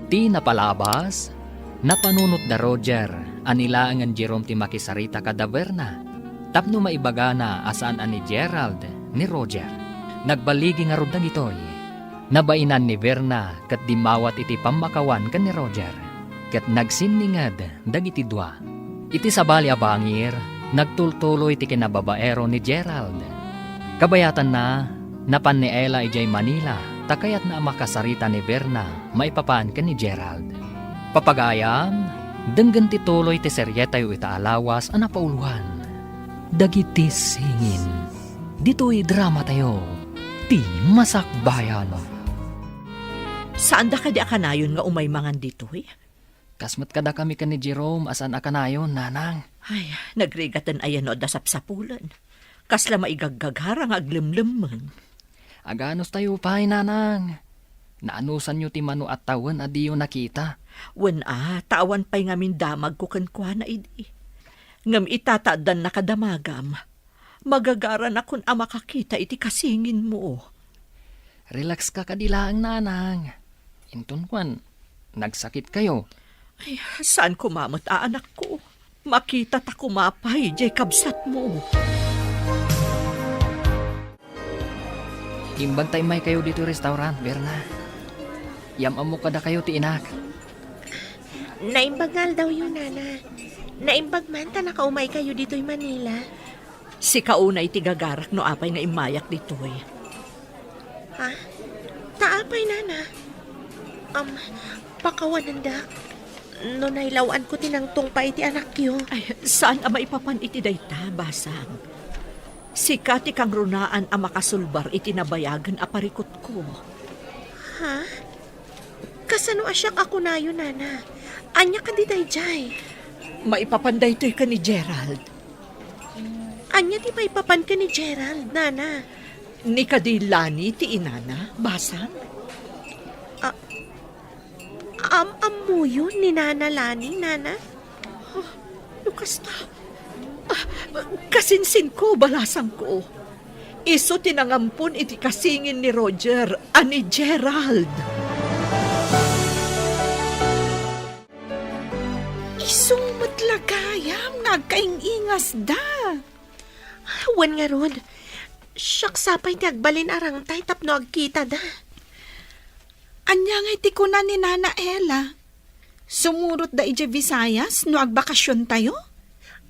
Speaker 2: Ti napalabas, napanunot da Roger, anila ang Jerome ti makisarita kadaverna. Tapno maibaga na asaan ani Gerald ni Roger. Nagbaligi nga rod itoy. Nabainan ni Verna kat dimawat iti pamakawan kan ni Roger. Kat nagsinningad dagiti dua. Iti sabali abangir, nagtultuloy ti kinababaero ni Gerald. Kabayatan na, napan ni Ella ijay Manila, takayat na makasarita ni Verna, maipapan ka ni Gerald. Papagayam, denggan ti tuloy ti seryetayo itaalawas ang napauluhan. Dagiti singin, dito'y drama tayo, ti Masakbayan.
Speaker 3: Saan da ka di akanayon nga umay mangan ditoy?
Speaker 2: Kasmat kada kami ka ni Jerome, asan akanayon, nanang.
Speaker 3: Ay, nagrigatan ayan o dasapsapulan. Kasla maigagagharang aglimlimman.
Speaker 2: Aganos tayo pa'y, nanang. Naanusan nyo ti mano at tawan adiyo nakita.
Speaker 3: Wen tawan pa'y ngamin damag ko kankwa na idi. Ngam itataadan na kadamagam. Magagaran akon ang makakita iti kasingin mo.
Speaker 2: Relax ka kadilaang, nanang. Inton kwan, nagsakit kayo.
Speaker 3: Ay, saan kumamot anak ko? Makita ta kumapay, Jacob sat mo.
Speaker 2: Imbantay may kayo dito restaurant, Berna. Yamam mo kada kayo ti inak.
Speaker 7: Naimbagal daw yun, nana. Naimbag man ta nakaumay kayo dito'y Manila.
Speaker 3: Si kaunay tigagarak no apay nga imayak ditoy.
Speaker 7: Ha? Taapay, nana. Pakawanan da. No nailawan ko tinangtong pa iti anak yo.
Speaker 3: Ay, saan ang maipapan iti dayta, basang? Sikati kang runaan ang makasulbar iti nabayagan aparikot ko.
Speaker 7: Ha? Kasano asyak ako na yun, nana? Anya ka di dayjay?
Speaker 3: Maipapanday to'y ka ni Gerald.
Speaker 7: Anya di maipapan ka ni Gerald, nana?
Speaker 3: Ni kadilani ti inana, basang?
Speaker 7: Amu yun ni Nana Lani, nana?
Speaker 3: Lukas ta. Kasinsin ko, balasang ko. Iso tinangampun iti kasingin ni Roger, ani Gerald.
Speaker 4: Isumot lagayam, nagkaingingas da.
Speaker 7: Wan nga rod. Siyaksapay ti agbalin arangtay tapno agkita da.
Speaker 4: Anya nga iti ko na ni Nana Ella. Sumurot da ije Visayas no agbakasyon tayo?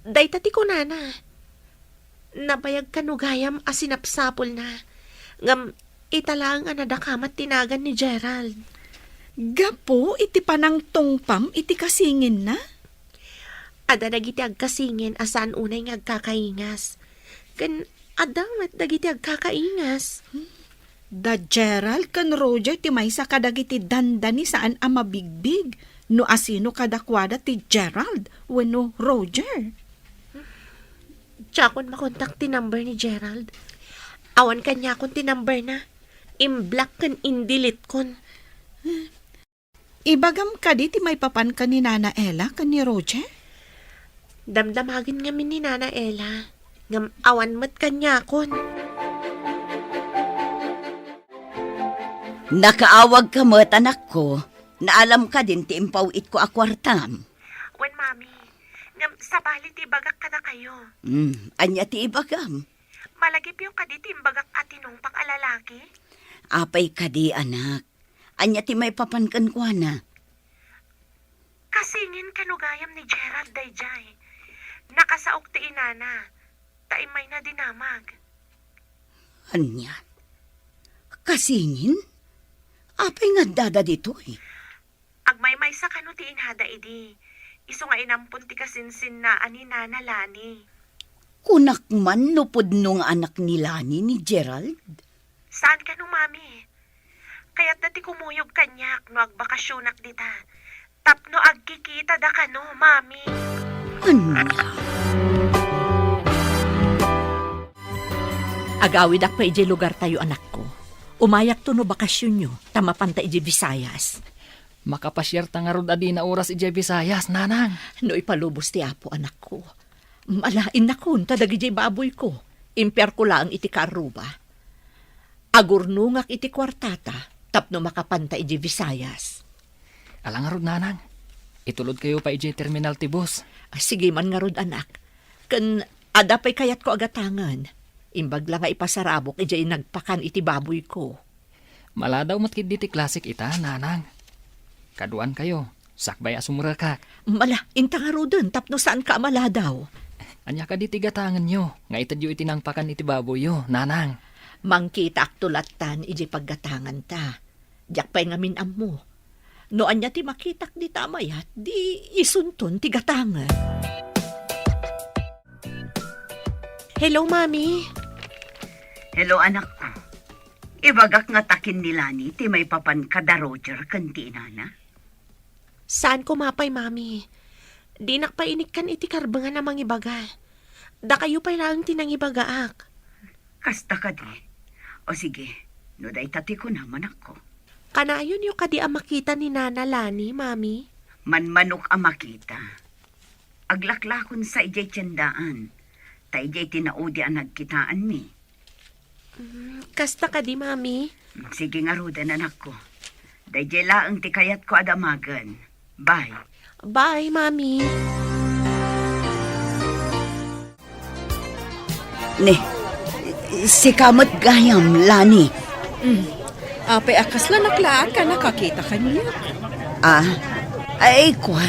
Speaker 7: Dayta ti ko, nana. Nabayag kanugayam asinapsapol na. Ngam italang anadakamat tinagan ni Gerald.
Speaker 4: Gapo, iti panang tungpam, iti kasingin na?
Speaker 7: Ada dagiti agkasingin asan unay nga agkakaingas. Kan adamat dagiti agkakaingas.
Speaker 4: Da Gerald kan Roger ti maysa kadagiti dandani saan ang mabigbig no asino kadakwada ti Gerald wenno Roger.
Speaker 7: Tsakon makontak ti number ni Gerald. Awan kanya kon ti number na. Imblock kan indilit kon.
Speaker 4: Ibagam ka di ti may papan ka ni Nana Ella kan ni Roger?
Speaker 7: Damdamagin nga min ni Nana Ella. Ngam awan mat kanya kon.
Speaker 6: Nakaawag ka mo't anak ko, na alam ka din ti impawit ko akwartam.
Speaker 7: Wen, mami. Ngam sabali ti bagak ka na kayo.
Speaker 6: Anya ti ibagam.
Speaker 7: Malagip yung kadi ti bagak atinong pang alalaki.
Speaker 6: Apay ka di anak. Anya ti may papankan ko na.
Speaker 7: Kasingin kanugayam ni Gerald dayjay. Nakasaok ti inana. Taimay na dinamag.
Speaker 6: Anya? Kasingin? Apay nga dada dito eh.
Speaker 7: Agmaymay sa kano ti inhada idi. Iso nga inampun ti kasinsin na ani Nana Lani.
Speaker 6: Kunak man nupod nung anak ni Lani ni Gerald.
Speaker 7: Saan ka no, mami? Kaya't dati kumuyog kanyak no agbakasyonak dita. Tapno agkikita da ka no, mami.
Speaker 6: Anya?
Speaker 3: Agawid ak pa iji lugar tayo anak ko. Umayak to no bakasyon nyo, tamapanta iji Visayas.
Speaker 2: Makapasyar ta nga rod adi na oras ijay Visayas, nanang.
Speaker 3: No ipalubos ti apo anak ko. Malain na kun, tadag iji baboy ko. Imper ko lang iti karuba. Agurnungak iti kwartata, tapno makapanta iji Visayas.
Speaker 2: Alang nga rod, nanang. Itulod kayo pa ijay terminal ti bus.
Speaker 3: Sige man nga rod anak. Kan adapay kayat ko agatangan. Imbag lang nga ipasarabok ijay nagpakan iti baboy ko.
Speaker 2: Maladaw matkid diti klasik ita, nanang. Kaduan kayo, sakbay asumurakak.
Speaker 3: Mala, inta nga rodon, tapno saan ka maladaw.
Speaker 2: Anya ka diti gatangan nyo, nga itadyo itinangpakan iti baboy yo, nanang.
Speaker 3: Mangkita ak tulatan ijay paggatangan ta. Diyak pa'y ngamin mo. No anya ti makitak di tamayat, di isunton ti gatangan.
Speaker 7: Hello, mami.
Speaker 6: Hello, anak ko. Ibagak nga takin ni Lani, ti may papan kada Roger kanti inana.
Speaker 7: Saan ko mapay, mami? Di nakpainik kan iti karbangan namang ibaga. Da kayo pa lang tinangibagaak.
Speaker 6: Kasta ka di. O sige, no day tati ko naman ako.
Speaker 7: Kanayon yung kadi ang makita ni Nana Lani, mami.
Speaker 6: Manmanok ang makita. Aglaklakon sa ijay tiyandaan. Ta ijay tinaudi ang nagkitaan mi.
Speaker 7: Kasta ka di, mami.
Speaker 6: Sige nga rudan, anak ko. Dayjay laang ti kayat ko adamagan. Bye.
Speaker 7: Bye, mami.
Speaker 6: Ne, si kamot gayam, Lani.
Speaker 4: Apay akas lang naklaan ka, nakakita ka niya.
Speaker 6: Ay kwa.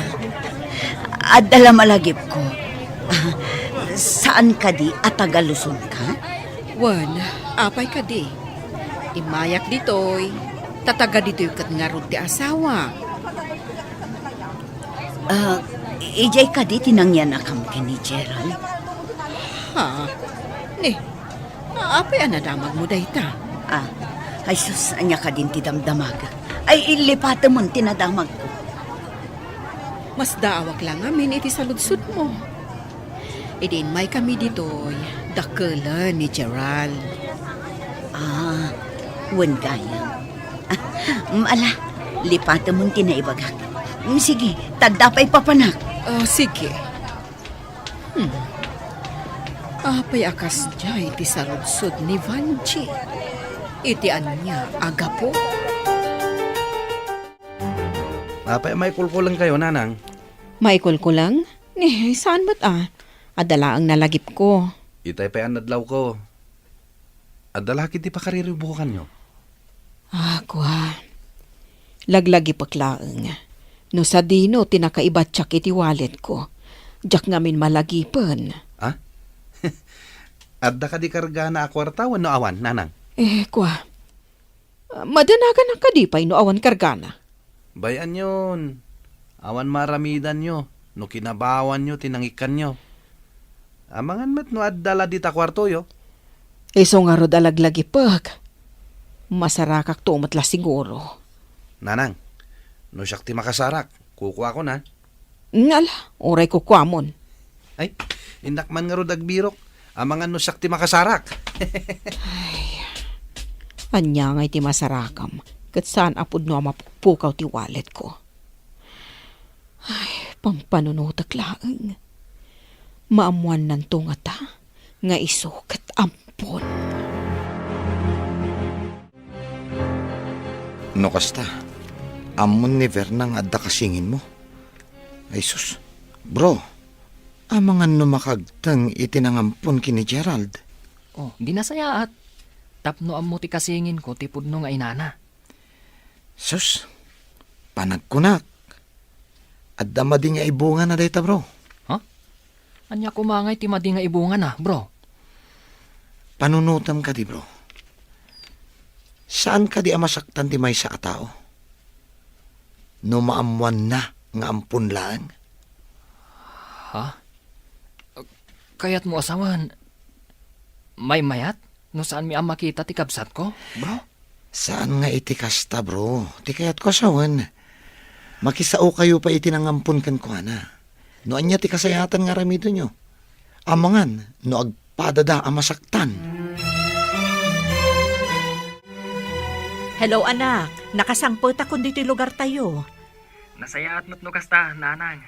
Speaker 6: Adala malagip ko. Saan ka di at tagaluson ka?
Speaker 4: Wan, apay ka di. Imayak ditoy. Tataga ditoy kat nga ron ti asawa.
Speaker 6: Ijay ka di tinangyan akam ka ni Gerald.
Speaker 4: Ha? Ne, apay anadamag mo dayta.
Speaker 6: Ay sus, anya ka din ti damdamag. Ay ilipata mo tinadamag ko.
Speaker 4: Mas daawak lang amin iti saludsud mo. Idin may kami ditoy. Dakala ni Gerald.
Speaker 6: Wan gayam. Ala, lipata mo tinaibagak. Sige, tagdapay papanak.
Speaker 4: Sige. Apay akas jay ti saludsud ni Vanji. Iti anya agapo.
Speaker 5: Apay may kulkulang kayo, nanang.
Speaker 4: Michael ko lang? Saan ba't Adala ang nalagip ko.
Speaker 5: Itay pa ang nadlaw ko. Adala kiti pa kariribukan nyo.
Speaker 4: Kwa. Laglagi paklaang. No sa dino, tinakaibat tsak iti wallet ko. Diyak ngamin malagipan.
Speaker 5: Adda ka di karga na akwartawan no awan, nanang.
Speaker 4: Kwa. Madanagan ang kadipay no awan kargana.
Speaker 5: Bayan yun. Awan maramidan nyo. No kinabawan nyo, tinangikan nyo. Amangan met no addala di ta kwarto yo.
Speaker 4: So nga rod alaglagi pag. Masarakak to matla siguro.
Speaker 5: Nanang, no siyak ti makasarak. Kukuha ko na.
Speaker 4: Ngala, oray ko kwamon.
Speaker 5: Ay, indak man nga ro dagbirok. Amangan no siyak ti makasarak.
Speaker 4: Anya nga iti masarakam. Kat saan apod no mapukaw ti wallet ko. Ay, pangpanunutak laang. Maamuan nan tungata. Nga iso kat ampon.
Speaker 8: No kasta, amon ni Vernang adda kasingin mo. Ay sus, bro, amangan no makagtang itinangampon kini Gerald.
Speaker 2: Di nasaya at. Tapno am mo ti kasingin ko ti pudno nga inana.
Speaker 8: Sus, panagkunak. Adda madi nga ibunga na dayta bro.
Speaker 2: Anya kumangay ti madi nga ibunga na, bro.
Speaker 8: Panunutam ka di bro. Saan ka di amasaktan ti may sa atao? No maamuan na nga ampun lang.
Speaker 2: Kaya't mo asawan. May mayat? No saan mi ang makita ti kabsat ko, bro?
Speaker 8: Saan nga iti kasta, bro? Ti kayat ko sawan. Makisao kayo pa iti nangampun kan ko, ana. No anya ti kasayatan nga ramido nyo. Amangan, no agpadada amasaktan.
Speaker 3: Hello, anak. Nakasangpot ako dito lugar tayo.
Speaker 2: Nasaya at matno kasta, nanang.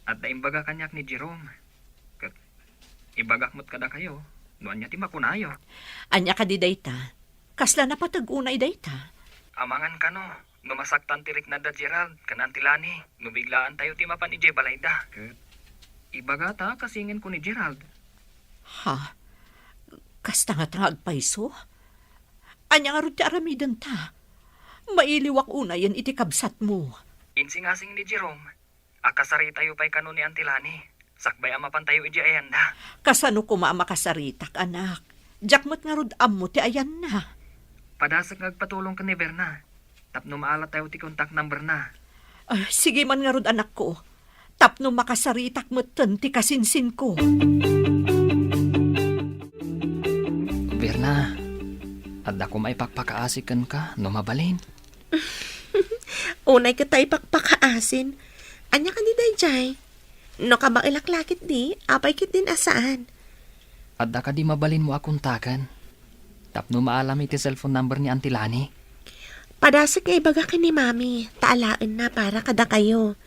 Speaker 2: At naimbaga kanyak ni Jerome. Kat ibagak mo't kada kayo. Noan niya ti makunayo.
Speaker 3: Anya ka di dayta. Kasla na patag-unay dayta.
Speaker 2: Amangan ka no. Numasaktan tirik na da Gerald. Kanantilani. Nubiglaan tayo ti mapan ni Jay Balayda. Kat ibaga ta kasingin ko ni Gerald.
Speaker 3: Ha? Kasta nga tangag paiso? Anya nga rin ti aramidan ta. Mailiwak una yan iti kabsat mo.
Speaker 2: Insingasing ni Jerome. Akasari tayo pa'y kano ni Antilani. Sakbay amapan tayo iji ayanda.
Speaker 3: Kasano kumamakasaritak, anak. Jakmot nga rod ammo ti ayan na.
Speaker 2: Padasag nagpatulong ka ni Berna. Tapno maala tayo ti contact number na.
Speaker 3: Sige man nga rod anak ko. Tapno makasaritak mo ti kasinsin ko.
Speaker 2: Berna, adda ko maipagpakaasikan ka no mabalin.
Speaker 7: Unay ka tayo pakpakaasin. Anya ka ni Dayjay? No ka bang ilaklakit di, apay kit din asaan.
Speaker 2: Adda ka di mabalin mo akong takan. Tapno maalam iti cellphone number ni Antilani.
Speaker 7: Padasag kay baga ka ni Mami, taalaan na para kada kayo.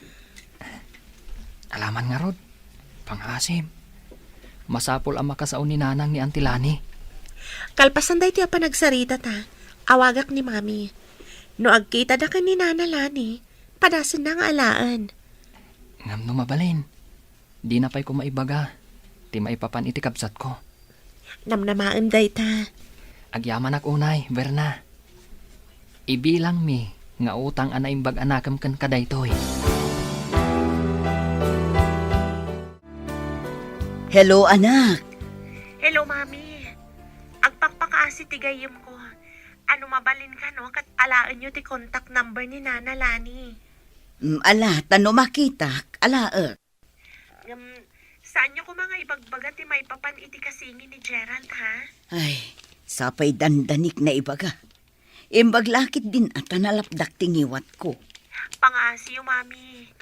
Speaker 2: Alaman nga rod, pangasim. Masapol ang makasaon ni nanang ni Antilani.
Speaker 7: Kalpasan day tiya pa nagsarita ta, awagak ni Mami. No agkita da ka ni Nana Lani, padasan na nga alaan.
Speaker 2: Ngam no mabalin. Di na pa'y ko maibaga. Ti maipapan iti kabsat ko.
Speaker 7: Namnamaan day ta.
Speaker 2: Agyaman ak unay, Berna. Ibilang mi, nga utang ana imbag anakam kan kadaytoy.
Speaker 6: Hello, anak.
Speaker 7: Hello, Mami. Agpakpakaasi ti gayem ko. Ano mabalin ka no, kat alaan nyo ti contact number ni Nana Lani.
Speaker 6: Ala, tano makita, alaak.
Speaker 7: Saan nyo ko mga ibagbaga ti may papan iti kasingin ni Gerald, ha?
Speaker 6: Ay, sapay dandanik na ibaga. Imbaglakit din at nalapdak tingiwat ko.
Speaker 7: Pangasi yung Mami.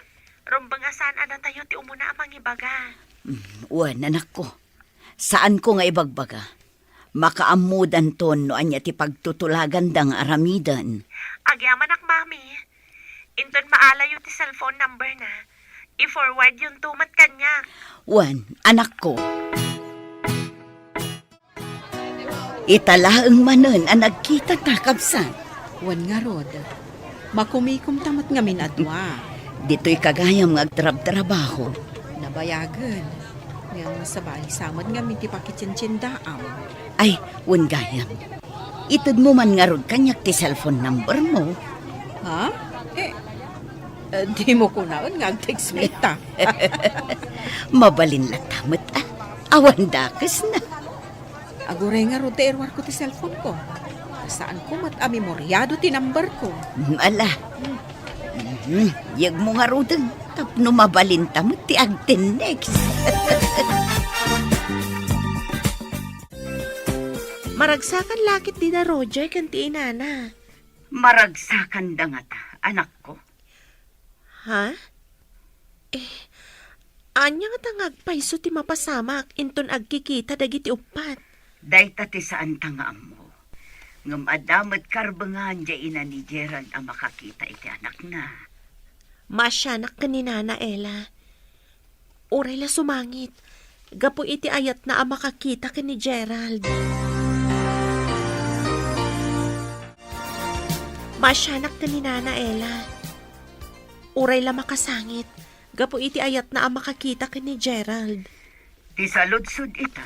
Speaker 7: Rumbang saan ada tayo ti umuna amang ibaga.
Speaker 6: Uwan, anak ko. Saan ko nga ibagbaga? Makaamudan ton no anya ti pagtutulagan dang aramidan.
Speaker 7: Agyaman ak, Mami. Inton maalayo ti cellphone number na. I-forward yung tumat kanya.
Speaker 6: Uwan, anak ko. Italaang manon ang nagkita takabsan.
Speaker 4: Wan nga rod. Makumikom tamat ngamin adwa.
Speaker 6: Dito'y kagayam ng agtrab-trabaho.
Speaker 4: Nabayagan. Ngayon sa bali samad ngamin ti pakitsinsindaam.
Speaker 6: Ay, wan gayam. Itod mo man nga rod kanyak ti cellphone number mo.
Speaker 4: Ha? Di mo ko naon nga text me ta.
Speaker 6: Mabalin latamat Awan dakas na.
Speaker 4: Aguray nga rod ti erwar ko ti cellphone ko. Saan ko mat memoryado ti number ko.
Speaker 6: Ala. Yag mo nga rodeng. Tapno mabalin tamot ti agten next.
Speaker 7: Maragsakan lakit di na Roger kanti inana.
Speaker 6: Maragsakan da nga ta, anak ko.
Speaker 7: Ha? Anya nga tangagpaiso ti mapasamak inton agkikita dagiti upat.
Speaker 6: Dayta ti saan tangaam mo. Ngam adamat karbangan dya ina ni Gerald ang makakita iti anak na.
Speaker 7: Masyanak ka ni Nana Ella. Uray la sumangit. Gapo iti ayat na ang makakita ka ni Gerald. Masyanak ka ni Nana Ella. Uray la makasangit. Gapo iti ayat na ang makakita ka ni Gerald.
Speaker 6: Ti saludsod ita.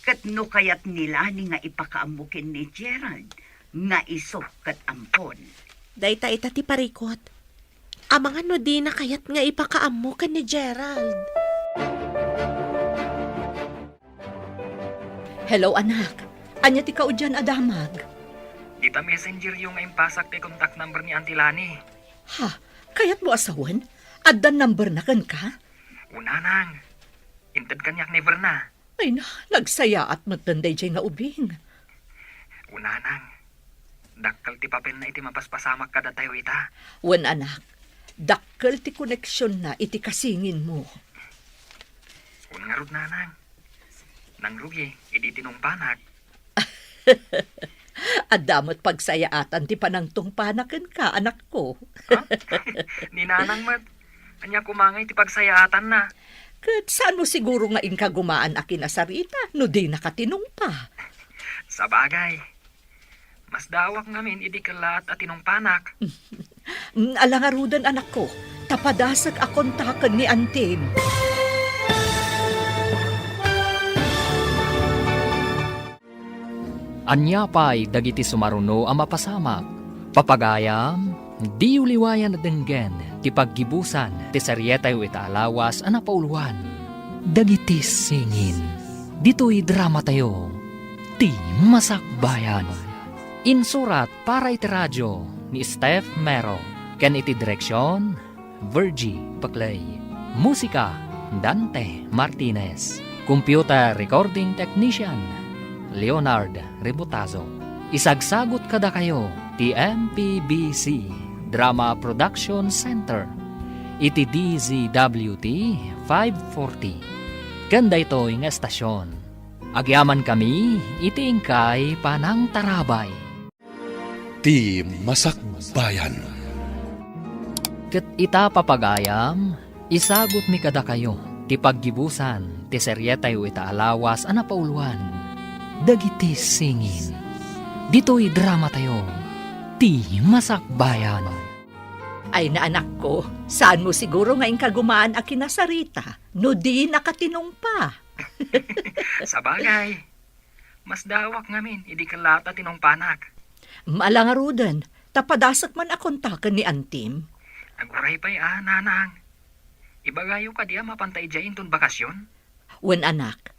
Speaker 6: Kat no kayat nila ni nga ipakaamukin ni Gerald. Nga iso kat ampon.
Speaker 7: Dayta ita ti parikot. Amangan no di na kayat nga ipakaamo ka ni Gerald.
Speaker 3: Hello, anak. Anya ti kaudyan adamag.
Speaker 2: Dita messenger yung impasak ti contact number ni Antilani.
Speaker 3: Ha? Kayat mo asawan? Addan number na kan ka?
Speaker 9: Una nang, intad kanyak never na.
Speaker 3: Ay na, nagsaya at magdanday jay nga ubing.
Speaker 9: Una nang, dakkel ti papel na iti mapaspasamak kada tayo ita.
Speaker 3: Wan anak, dakkel ti koneksyon na iti kasingin mo.
Speaker 9: Un nga rod nanang, nang rugi, idi tinungpanak.
Speaker 3: Adamot pagsayaatan ti panangtong panaken ka, anak ko.
Speaker 9: Ha? Ni nanang mat, anya kumangay ti pagsayaatan na.
Speaker 3: Kat saan mo siguro nga inkagumaan a kinasarita, no di nakatinong pa.
Speaker 9: Sa bagay, mas dawak ngamin idi kalat at tinungpanak.
Speaker 3: Alangarudan anak ko, tapadasag akong taken ni Antim.
Speaker 2: Anya pa'y dagiti sumaruno ang mapasamak. Papagayam, di uliwayan na denggen, ti paggibusan, ti saryetayo itaalawas ang napauluan. Dagiti singin, dito'y drama tayo, ti masakbayan. Insurat para iti radyo ni Steph Mero, ken iti direksyon, Virgie Paclay. Musika, Dante Martinez. Computer Recording Technician, Leonard Rebutazo. Isagsagot kada kayo ti MPBC Drama Production Center. Iti DZWT 540. Kanda ito'y nga estasyon. Agyaman kami, iti ingkay panang tarabay.
Speaker 1: Ti Masakbayan.
Speaker 2: Ket ita papagayam, isagot mi kada kayo, ti paggibusan, ti seryetayo itaalawas ang napauluan. Dagiti singin, dito'y drama tayo, ti masakbayan.
Speaker 3: Ay na anak ko, saan mo siguro nga inkagumaan a kinasarita, no di nakatinong pa.
Speaker 9: Sa bagay, mas dawak ngamin idi kalat at tinungpanak.
Speaker 3: Malangarudan, tapadasak man akong taken ni Antim.
Speaker 9: Aguray pa'y nanang. Ibagayo ka diya mapantay dyan ton bakasyon?
Speaker 3: Wen anak,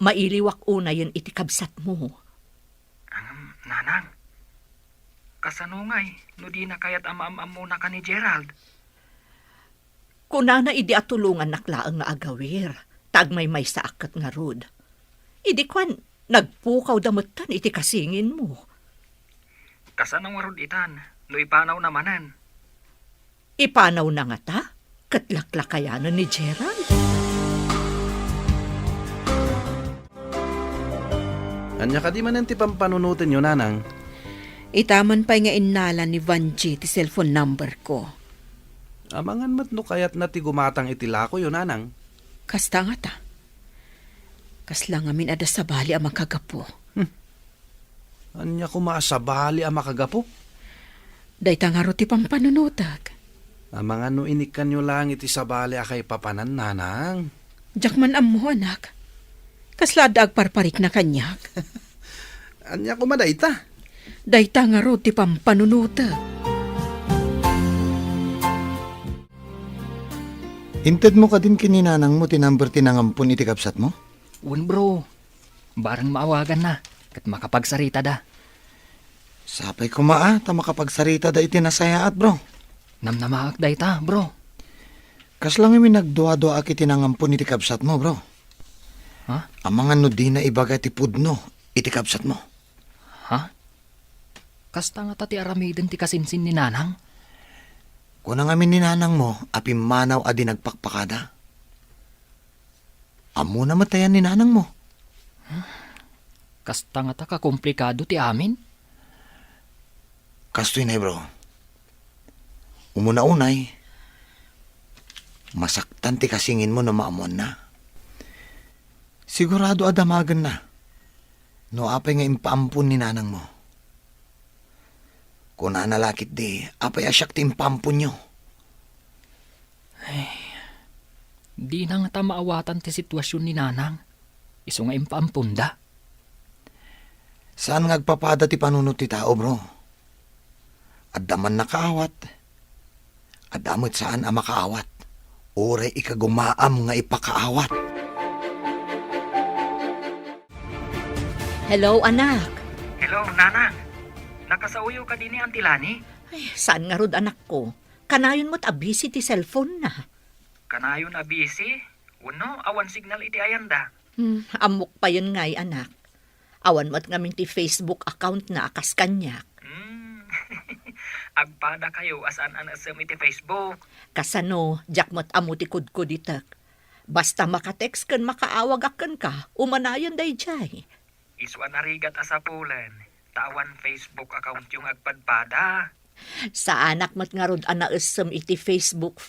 Speaker 3: mailiwak una yun iti kabsat mo.
Speaker 9: Nanang, kasanungay, no di na kayat ama-am muna ka ni Gerald.
Speaker 3: Kunana idi atulungan naklaang nga agawir, tagmay may sa akat nga rod. Idi kwan, nagpukaw damutan iti kasingin mo.
Speaker 9: Kasanong warod itan, no ipanaw namanan.
Speaker 3: Ipanaw na nga ta, katlaklakayanan ni Gerald.
Speaker 5: Anya ka di man ti pampanunutin yun, nanang.
Speaker 4: Itaman pa'y nga inala ni Vanji ti cellphone number ko.
Speaker 5: Amangan mat no kayat na ti gumatang itilako yun, nanang.
Speaker 4: Kasta nga ta. Kaslang amin ada sa bali ang makagapo.
Speaker 5: Anya kumaasabali ang makagapo.
Speaker 4: Dayta nga ro ti pampanunutag.
Speaker 5: Amangan no inikan nyo lang iti sabali akay papanan, nanang.
Speaker 4: Jakman ammo anak. Kaslada agparparik na kanyak.
Speaker 5: Anya kumaday ta.
Speaker 4: Dayta nga ro ti pampanunutag.
Speaker 8: Inted mo ka din kininanang mo tinamber tinangampun iti kapsat mo?
Speaker 2: Un bro, barang maawagan na, kat makapagsarita da.
Speaker 8: Sapay kumaa, ta makapagsarita da iti nasayaat bro.
Speaker 2: Namnamaak da ita, bro.
Speaker 8: Kas lang imi nagdua-dua iti tinangampun iti kapsat mo bro.
Speaker 2: Ha?
Speaker 8: Amangan no di na ibaga ti pudno iti kapsat mo.
Speaker 2: Ha? Kasta nga tati aramiden ti kasinsin ni nanang?
Speaker 8: Kunang amin ni nanang mo, apim manaw adi nagpakpakada. Amo na matayan ni nanang mo.
Speaker 2: Kasta nga ta kakomplikado ti amin?
Speaker 8: Kastoy na bro. Umuna-unay, masaktan ti kasingin mo na maamon na. Sigurado adamagan na. No apay nga impaampun ni nanang mo. Kung nanalakit di, apay asyak ti impampun nyo.
Speaker 2: Di na nga ta maawatan ti sitwasyon ni nanang. Iso nga impaampunda.
Speaker 8: Saan ngagpapada ti panunot ti tao bro? Adaman nakaawat. Adamot saan ang makaawat. Ure ikagumaam nga ipakaawat.
Speaker 3: Hello, anak.
Speaker 9: Hello, nanang. Nakasauyo ka din ni Auntie Lani?
Speaker 3: Saan nga rod anak ko? Kanayon mo't abisi ti cellphone na.
Speaker 9: Kanayon na busy. Uno, awan signal iti ayanda.
Speaker 3: Amok pa yun ngay, anak. Awan mo't ngamin ti Facebook account na akas kanyak.
Speaker 9: Agpada kayo asan anasem iti Facebook.
Speaker 3: Kasano, jak mo't amo ti kudkud itak. Basta makatext kan makaawag akan ka, umanayan day jay.
Speaker 9: Iswa narigat asapulan. Tawan Facebook account yung agpadpada.
Speaker 3: Sa anak mo't nga rod anaesem iti Facebook,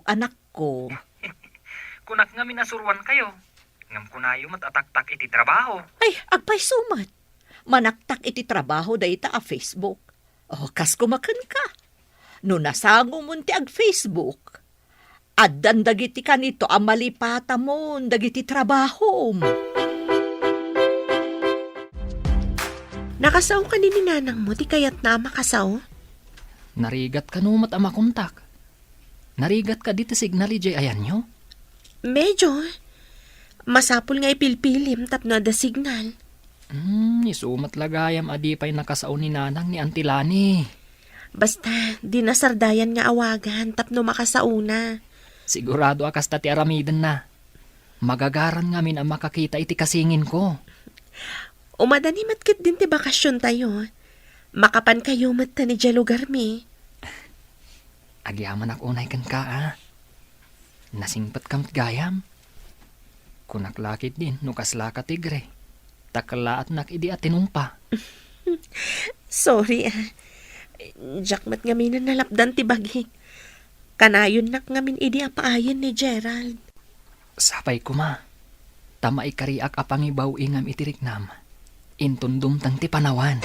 Speaker 3: anak ko.
Speaker 9: Kunak nga minasurwan kayo. Ngam kunayo matataktak iti trabaho.
Speaker 3: Ay, agpay sumat. Manaktak iti trabaho dayta a Facebook. O, kas kumakan ka. No nasango mo ti ag Facebook. Addan dagiti kanito ang malipata mo, dagiti trabaho mo.
Speaker 7: Nakasaw ka ni ninanang mo, di kayat na makasaw?
Speaker 2: Narigat ka numat ang makontak. Narigat ka dito signal ijay ayan nyo?
Speaker 7: Medyo. Masapul nga ipilpilim tapno ada signal.
Speaker 2: Isumat lagayam adipay nakasaw ni nanang ni Antilani.
Speaker 7: Basta, di nasardayan nga awagan tapno makasauna.
Speaker 2: Sigurado akas tati aramidan na. Magagaran nga min ang makakita iti kasingin ko.
Speaker 7: Umadani matkit din ti bakasyon tayo. Makapan kayo mat ni dya lugar mi.
Speaker 2: Agyaman ak unay kan ka Nasingpat kamat gayam. Kunaklakit din nukasla ka tigre. Takalaat nak idi at tinumpa.
Speaker 7: Sorry Jackmat nga minan nalapdan ti bagi. Kanayon nak nga min idi apaayon ni Gerald.
Speaker 2: Sapay kuma. Tama ikariak apangibaw ingam itiriknam. Intundum tang ti panawan.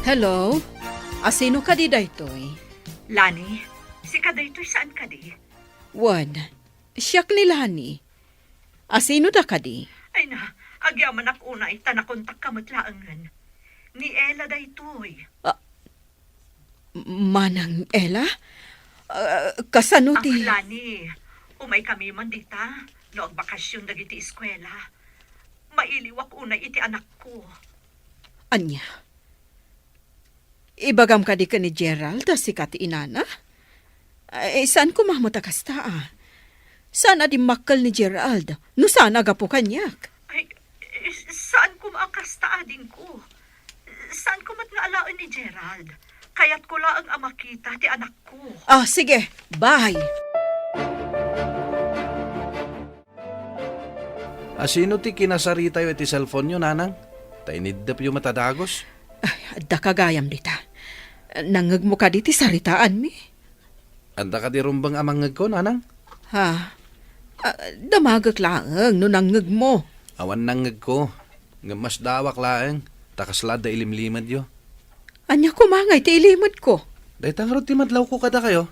Speaker 4: Hello? Asino ka di daytoy?
Speaker 3: Lani, si kadaytoy saan ka di?
Speaker 4: Wan, siyak ni Lani. Asino da ka di?
Speaker 3: Ay na, agyaman ak una ita nakontak ka matlaangan. Ni Ella daytoy.
Speaker 4: Manang Ella? Kasano
Speaker 3: Ang
Speaker 4: ti?
Speaker 3: Lani, umay kami man dita. Noong bakasyon dagiti eskwela. Mailiwak una iti anak ko.
Speaker 4: Anya? Ibagam ka di ka ni Gerald da si kati inana? Saan ko mahmatakas Saan adi makal ni Gerald? No saan agapo kanyak?
Speaker 3: Ay, saan ko maakasta ading ko? Saan ko mat nga alaan ni Gerald? Kaya't ko laang amakita ti anak ko.
Speaker 4: Sige. Bye.
Speaker 5: Asino ti kinasarita yo iti cellphone nyo, nanang? Tainidap yung matadagos?
Speaker 4: Ay, da kagayam dita. Nangag mo ka diti saritaan mi.
Speaker 5: Anda ka di rumbang amangag ko, nanang?
Speaker 4: Damagak laang no nangag mo.
Speaker 5: Awan nangag ko. Nga mas dawak laang. Takaslad da ilimlimad yo.
Speaker 4: Anya kumangay ti ilimod ko.
Speaker 5: Dahil tangarot ti madlaw ko kada kayo.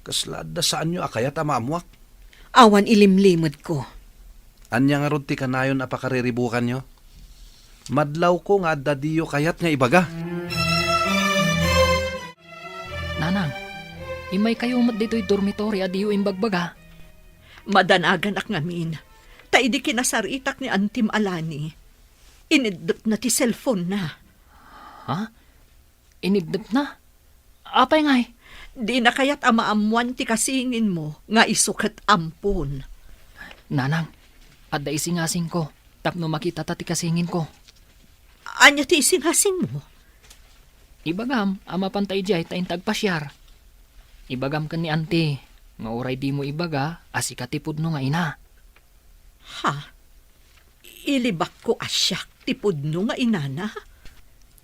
Speaker 5: Kaslad da saan nyo akayat amamuak.
Speaker 4: Awan ilimlimod ko.
Speaker 5: Anya nga rod ti kanayon apakariribukan nyo. Madlaw ko nga adda diyo kayat nga ibaga.
Speaker 2: Nanang, imay kayo mat dito'y dormitory adiyo imbagbaga.
Speaker 3: Madanagan ak ngamin. Taidi kinasaritak ni Antim Alani. Inidot na ti cellphone na.
Speaker 2: Inigdap na? Apay ngay?
Speaker 3: Di na kaya't amaamuan ti kasingin mo nga isukat ampon.
Speaker 2: Nanang, adda isingasing ko. Tapno makita tati kasingin ko.
Speaker 3: Anya ti isinghasing mo?
Speaker 2: Ibagam, ama pantay jay tayin tagpasyar. Ibagam kan ni ante, nga oray di mo ibaga, asikatipod no nga ina.
Speaker 3: Ha? Ilibak ko asyak tipod no nga inana?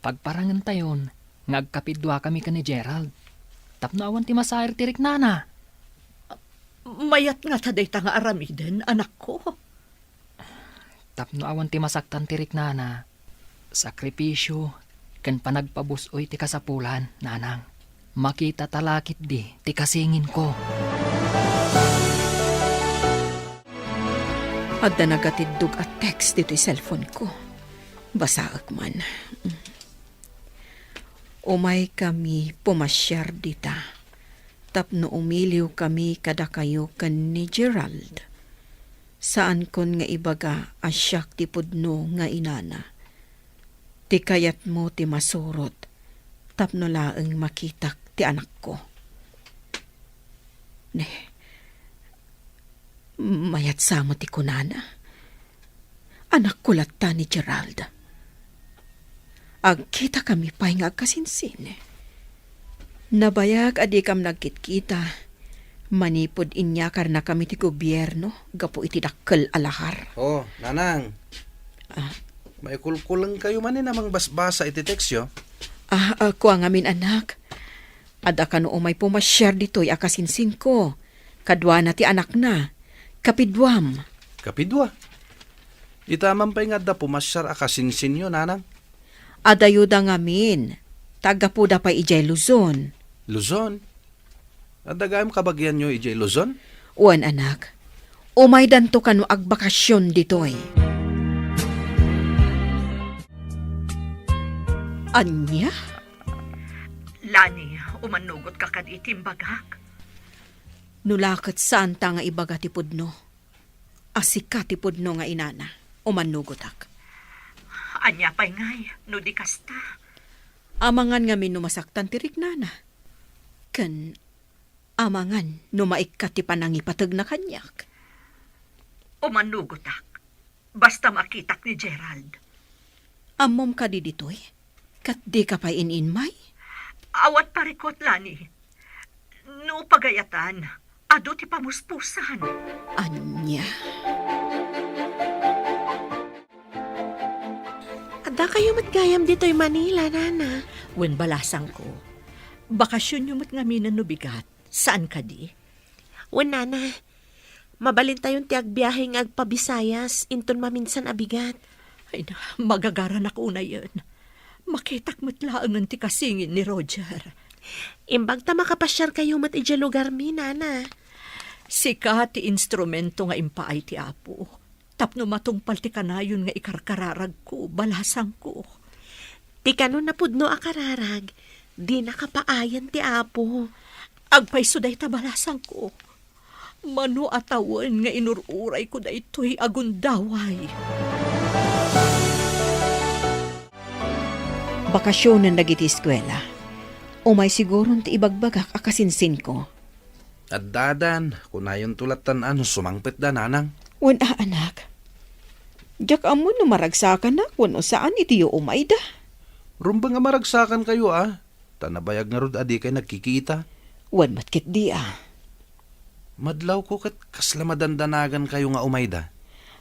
Speaker 2: Pagparangan tayon, ngagkapidwa kami ka ni Gerald. Tapno awan ti masayar tirik nana.
Speaker 3: Mayat nga taday nga aramiden, anak ko.
Speaker 2: Tapno awan ti masaktan tirik nana. Sakripisyo, kan panagpabusoy ti kasapulan, nanang. Makita talakit di, ti kasingin ko.
Speaker 4: Adda nagatidug at text dito'y cellphone ko. Basaak man. Umay kami pumasyar dita. Tapno umiliw kami kada kayo kan ni Gerald. Saan kon nga ibaga asyak ti pudno nga inana. Ti kayat mo ti masurot. tapno laeng makitak ti anak ko. Mayat samo ti kunana. Anak ko latta ni Gerald. Agkita kami pa'y nga kasinsin. Nabayag adi kam nagkitkita. Manipod inyakar na kami ti gobyerno. Gapo iti dakkel alahar.
Speaker 5: Oh, nanang. May kulkulang kayo man namang basbasa iti teksyo.
Speaker 4: Ako ang amin anak. Ada ka no umay pumasyar dito'y akasinsin ko. Kadwa na ti anak na. Kapidwam.
Speaker 5: Kapidwa. Itaman pa'y nga da pumasyar akasinsin yun, nanang.
Speaker 4: Adayuda ngamin. Tagapuda pa ijay Luzon.
Speaker 5: Luzon? Adagayam kabagyan nyo ijay Luzon?
Speaker 4: Uwan anak. Umay danto ka no agbakasyon dito'y. Anya?
Speaker 3: Lani, umanugot ka kad itim bagak.
Speaker 4: Nulakat saan ta nga ibaga ti pudno. Asika ti pudno nga inana. Umanugotak.
Speaker 3: Anya pa'y ngay, no di kasta.
Speaker 4: Amangan nga minumasaktan ti Rignana. Kan amangan numaikat ti panangipatag na kanyak.
Speaker 3: Umanugotak. Basta makitak ni Gerald.
Speaker 4: Amom ka di ditoy. Kat di ka pa ininmay.
Speaker 3: Awat parikot, Lani. No pagayatan, ado ti pamuspusan.
Speaker 4: Anya?
Speaker 7: Ada kayo matgayam dito'y Manila, nana.
Speaker 3: Wen balasang ko. Bakasyon yung matngaminan no bigat. Saan ka di?
Speaker 7: Wen, nana. Mabalin tayong tiag biyaheng agpabisayas, inton maminsan abigat.
Speaker 3: Ay na, magagaran ako na yun. Makitak matlaang ng tikasingin ni Roger.
Speaker 7: Imbag ta makapasyar kayo mat ija lugar mi, nana.
Speaker 3: Sika ti instrumento nga impaay ti apo. Tapno matungpal ti kanayon nga ikarkararag ko, balasang ko.
Speaker 7: Ti kanon na pudno akararag, di nakapaayan ti apo.
Speaker 3: Agpayso day tabalasang ko. Mano atawan nga inururay ko da ito'y agundaway.
Speaker 4: Bakasyon na nagiti eskwela. Umay siguro ti ibagbagak akasinsin ko.
Speaker 5: At dadan, kunayon tulatan ano sumangpit da, nanang.
Speaker 4: Wan anak. Diyak amo no maragsakan na kuno saan iti yo umay da.
Speaker 5: Rumba nga maragsakan kayo, Tanabayag nga rod adi kay nagkikita.
Speaker 4: Wan matkit di
Speaker 5: Madlaw ko kat kasla madandanagan kayo nga umayda.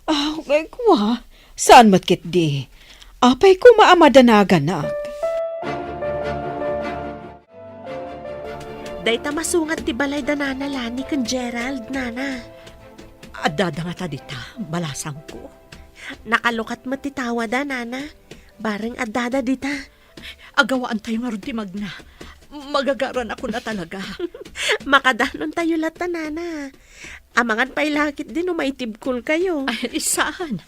Speaker 4: Okay ko Saan matkit di? Apay ko maamadanagan na.
Speaker 7: Dayta masungat ti balay da nana Lani kan Gerald, nana.
Speaker 3: Adada nga ta dita, balasang ko.
Speaker 7: Nakalukat mo ti tawa da, nana. Bareng adada dita.
Speaker 3: Agawaan tayo nga ron ti magna. Magagaran ako na talaga.
Speaker 7: Makadanon tayo lata, nana. Amangan pa'y lakit din umaitibkul kayo.
Speaker 3: Ay, saan?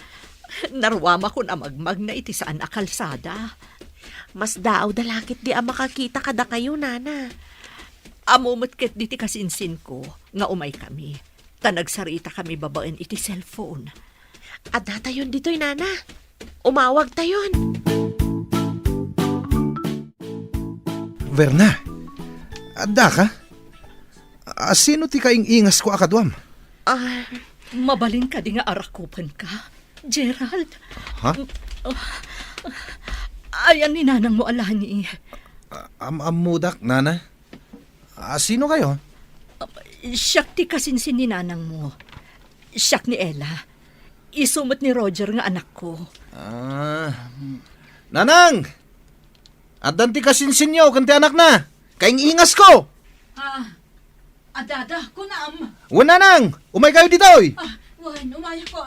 Speaker 3: Narwama ko na magmag na iti saan akalsada.
Speaker 7: Mas daaw da lakit di makakita kada kayo, nana.
Speaker 3: Amumutket di ti kasinsin ko, nga umay kami. Tanagsarita kami babaen iti cellphone.
Speaker 7: Ada tayon dito'y, nana. Umawag tayon.
Speaker 5: Verna, adda ka? Sino ti kaing ingas ko akadwam?
Speaker 3: Mabalin ka di nga arakupan ka, Gerald.
Speaker 5: Ha?
Speaker 3: Ayan ni nanang mo alani.
Speaker 5: Amudak, nana. Sino kayo?
Speaker 3: Siyak ti kasinsin ni nanang mo. Siyak ni Ella. Isumot ni Roger nga anak ko.
Speaker 5: Nanang! Addan ti kasinsin nyo, kanti anak na. Kaing ingas ko!
Speaker 3: Adada, kunam.
Speaker 5: Wan, nanang! Umay kayo dito, oy!
Speaker 3: Wan, umaya ko,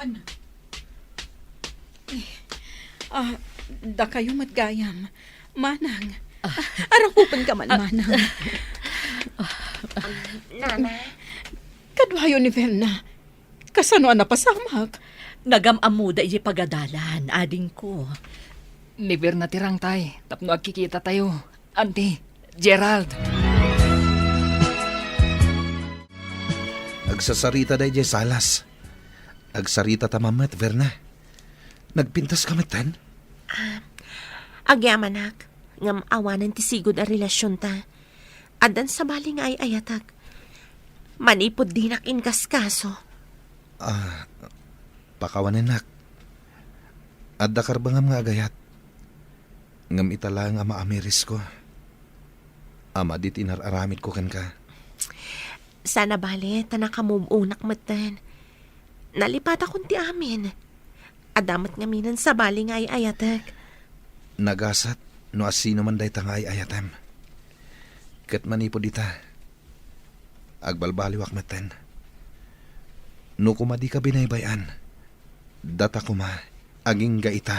Speaker 4: Da kayo matgayam. Manang. Arakupan ka man, manang.
Speaker 7: Nana.
Speaker 4: Kadwayo ni Verna. Kasano na pasamak?
Speaker 3: Nagamamuda iji pagadalan, ading ko.
Speaker 2: Niber na tirang tay, tapno agkikita tayo. Auntie, Gerald.
Speaker 5: Agsasarita day jay salas. Agsarita tamamat, Verna. Nagpintas ka matan?
Speaker 7: Agyam, anak. ngam awanan ti sigod a relasyon ta. Adan sa bali nga ay ayatak. Manipod dinak in kaskaso.
Speaker 5: Pakawanin nak. At dakar ba ngam nga agayat? Ngam itala nga maamiris ko. Ama dit inararamid ko kan ka.
Speaker 7: Sana bali, tanakamubunak matan. Nalipat akong ti amin. Adamat nga minan sa bali nga ay ayatak.
Speaker 5: Nagasat no asino man day tangay ayatem. Kat manipod ita. Agbalbaliwak meten. No kumadi ka binaybayan. Data kuma aging gaita.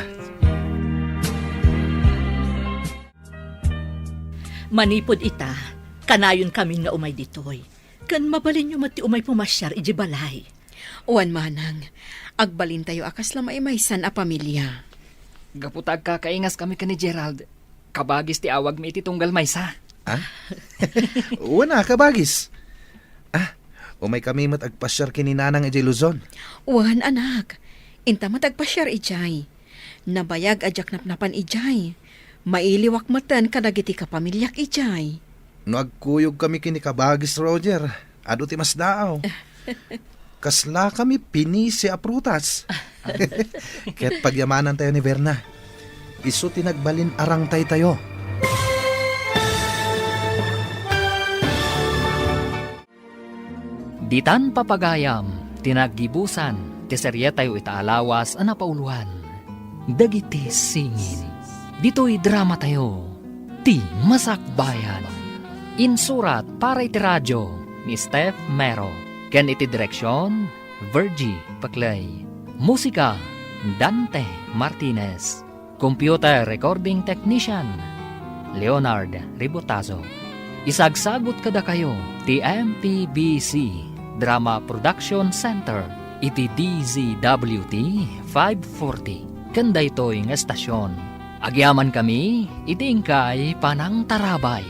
Speaker 3: Manipod ita, kanayon kami nga umay ditoy. Kan mabalin nyo mati umay pumasyar iji balay.
Speaker 10: Uwan manang, agbalin tayo akas lamay maysan a pamilya.
Speaker 2: Gaputag kakaingas kami ka ni Gerald. Kabagis ti awag mi iti tunggal maysa.
Speaker 5: Una kabagis. Umay kami mat agpasyar kininanang iji Luzon.
Speaker 10: Uwan anak, inta matagpasyar ijay. Nabayag ajak napnapan ijay. Mailiwak matan kadagiti ka pamilyak ijay.
Speaker 5: No agkuyog kami kini kabagis Roger. Ado ti mas daaw. Kasla kami pinisi a prutas. Kaya't pagyamanan tayo ni Verna. Isu tinagbalin arang tayo.
Speaker 2: Ditan papagayam, tinaggibusan, ti serye tayo itaalawas a napauluan. Dagiti singin. Dito'y drama tayo, ti Masakbayan. Insurat para iti radyo ni Steph Mero. Ken iti direksyon, Virgie Paclay. Musika, Dante Martinez. Computer Recording Technician, Leonard Ribotazo. Isagsagot kada kayo, ti MPBC Drama Production Center, iti DZWT 540. Kanda ito'y nga estasyon. Agyaman kami, iti ingkay Panang Tarabay.